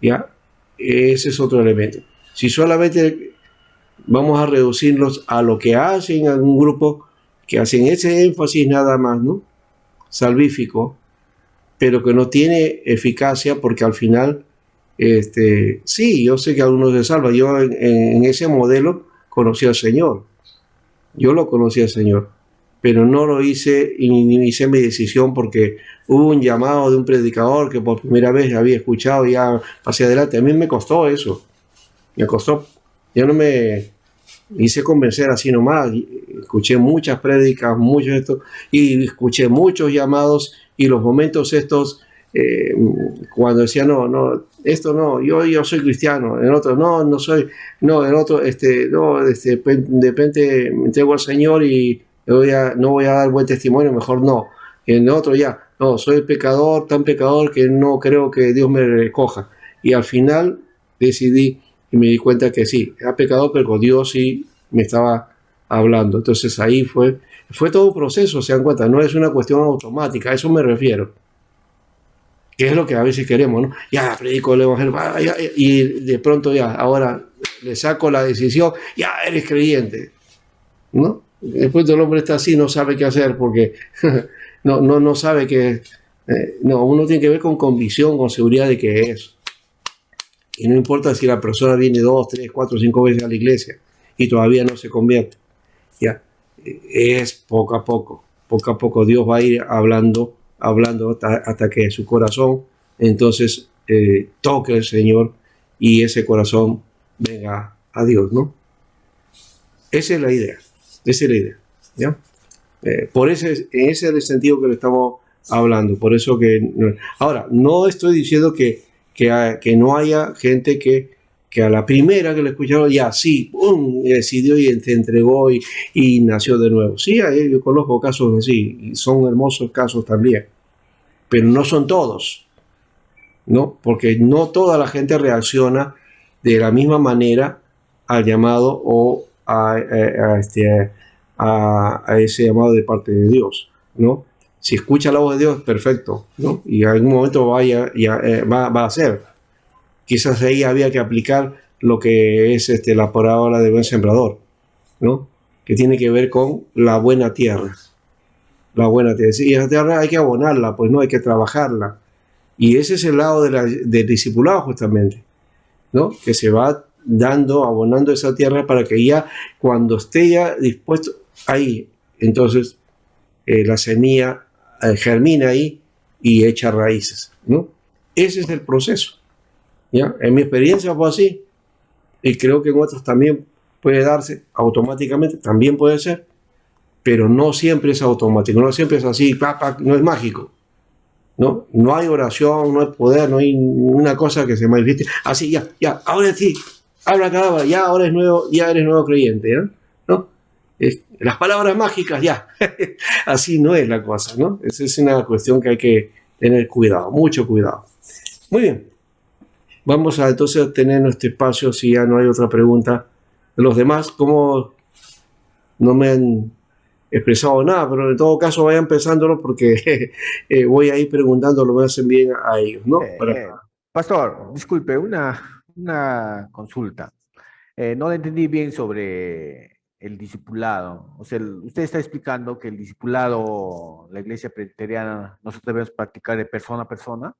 Ya, ese es otro elemento. Si solamente vamos a reducirlos a lo que hacen algún grupo, que hacen ese énfasis nada más, ¿no? Salvífico, pero que no tiene eficacia porque al final, sí, yo sé que algunos se salvan. Yo en ese modelo conocí al Señor. Yo lo conocí al Señor, pero no lo hice y ni hice mi decisión porque hubo un llamado de un predicador que por primera vez había escuchado y ya pasé adelante. A mí me costó eso. Me costó. Yo no me hice convencer así nomás. Escuché muchas prédicas, muchos estos, y escuché muchos llamados y los momentos estos, cuando decía no, esto no, yo soy cristiano, en otro no soy, no, en otro, de repente me entrego al Señor y no voy a dar buen testimonio, mejor no. En otro ya, no, soy pecador, tan pecador que no creo que Dios me recoja. Y al final decidí y me di cuenta que sí, era pecador, pero Dios sí me estaba hablando. Entonces ahí fue todo un proceso, se dan cuenta, no es una cuestión automática, a eso me refiero. Que es lo que a veces queremos, ¿no? Ya predico el evangelio, y de pronto ya, ahora le saco la decisión, ya eres creyente, ¿no? Después el hombre está así, no sabe qué hacer porque no sabe que, no, uno tiene que ver con convicción, con seguridad de que es. Y no importa si la persona viene 2, 3, 4, 5 veces a la iglesia y todavía no se convierte. Ya, es poco a poco Dios va a ir hablando hasta que su corazón entonces toque el Señor y ese corazón venga a Dios, ¿no? Esa es la idea, ¿ya? Ese es el sentido que le estamos hablando, por eso que... Ahora, no estoy diciendo que no haya gente que a la primera que le escucharon, ya sí, decidió y se entregó y nació de nuevo. Sí, yo conozco casos así, y son hermosos casos también, pero no son todos, ¿no? Porque no toda la gente reacciona de la misma manera al llamado o a ese llamado de parte de Dios, ¿no? Si escucha la voz de Dios, perfecto, ¿no? Y en algún momento va a hacer. Quizás ahí había que aplicar lo que es la parábola del buen sembrador, ¿no? Que tiene que ver con la buena tierra. La buena tierra. Y esa tierra hay que abonarla, pues no hay que trabajarla. Y ese es el lado del discipulado justamente, ¿no? Que se va abonando esa tierra para que ya cuando esté ya dispuesto, ahí, entonces la semilla germina ahí y echa raíces, ¿no? Ese es el proceso. ¿Ya? En mi experiencia fue así y creo que en otros también puede darse automáticamente, también puede ser, pero no siempre es automático, no siempre es así, no es mágico, no hay oración, no hay poder, no hay una cosa que se manifieste así, ya, ahora sí, habla cada ya ahora ya eres nuevo creyente, ¿no? Las palabras mágicas, ya, así no es la cosa, ¿no? Esa es una cuestión que hay que tener cuidado, mucho cuidado. Muy bien. Vamos a entonces tener nuestro espacio si ya no hay otra pregunta. De los demás, como no me han expresado nada, pero en todo caso vayan pensándolo porque voy a ir preguntándolo, me hacen bien a ellos, ¿no? Pastor, disculpe, una consulta. No le entendí bien sobre el discipulado. O sea, usted está explicando que el discipulado, la iglesia presbiteriana, nosotros debemos practicar de persona a persona.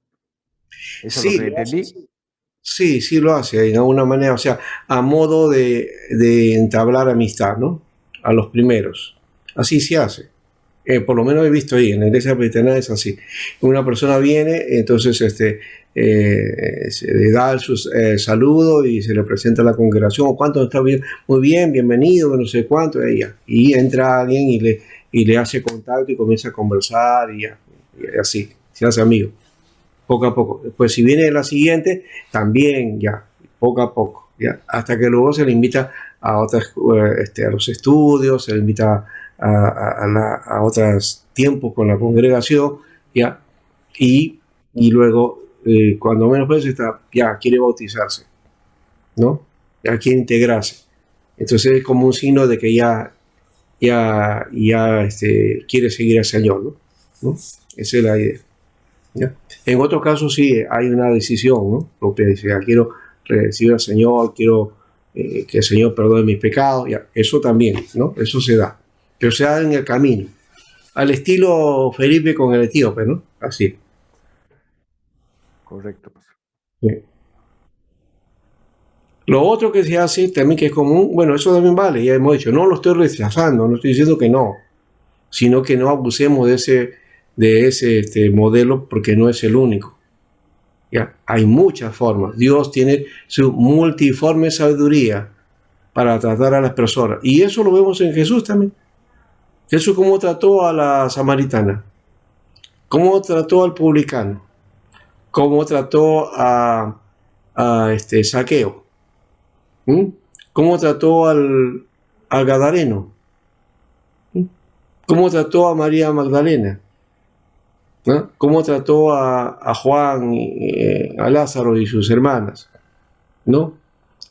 ¿Eso Sí, es lo que le entendí? sí lo hace de alguna manera, o sea, a modo de entablar amistad, ¿no? A los primeros. Así se hace. Por lo menos he visto ahí, en la iglesia presbiteriana es así. Una persona viene, entonces se le da el saludo y se le presenta a la congregación. ¿Cuánto está bien? Muy bien, bienvenido, no sé cuánto. Y entra alguien y le hace contacto y comienza a conversar y así, se hace amigo. Poco a poco. Después, si viene la siguiente, también ya, poco a poco, ya, hasta que luego se le invita a otras, a los estudios, se le invita a otros tiempos con la congregación, ya, y luego, cuando menos piensa, ya quiere bautizarse, ¿no? Ya quiere integrarse. Entonces es como un signo de que ya quiere seguir al Señor, ¿no? Esa es la idea. ¿Ya? En otros casos sí hay una decisión, ¿no? Propia, dice, ya quiero recibir al Señor, quiero que el Señor perdone mis pecados, ya. Eso también, ¿no? Eso se da, pero se da en el camino, al estilo Felipe con el etíope, ¿no? Así. Correcto. Sí. Lo otro que se hace también que es común, bueno, eso también vale, ya hemos dicho, no lo estoy rechazando, no estoy diciendo que no, sino que no abusemos de ese modelo porque no es el único. ¿Ya? Hay muchas formas. Dios tiene su multiforme sabiduría para tratar a las personas. Y eso lo vemos en Jesús también. Jesús cómo trató a la samaritana, cómo trató al publicano, cómo trató a Zaqueo, cómo trató al gadareno, cómo trató a María Magdalena, ¿no? Cómo trató a Juan, a Lázaro y sus hermanas, ¿no?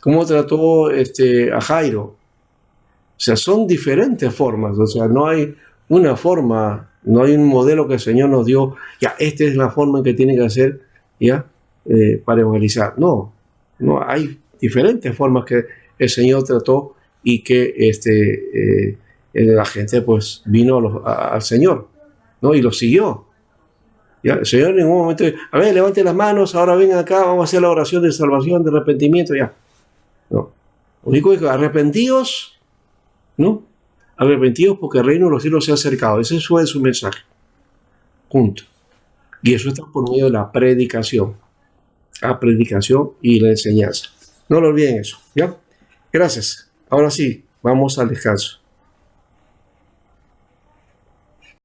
Cómo trató a Jairo. O sea, son diferentes formas. O sea, no hay una forma, no hay un modelo que el Señor nos dio. Ya, esta es la forma en que tiene que hacer, ya, para evangelizar. No, hay diferentes formas que el Señor trató y que la gente pues vino al Señor, ¿no? Y lo siguió. ¿Ya? El Señor en ningún momento, a ver, levante las manos, ahora vengan acá, vamos a hacer la oración de salvación, de arrepentimiento, ya. No. Lo único es que arrepentidos, ¿no? Arrepentidos porque el reino de los cielos se ha acercado. Ese fue su mensaje. Punto. Y eso está por medio de la predicación. La predicación y la enseñanza. No lo olviden eso, ¿ya? Gracias. Ahora sí, vamos al descanso.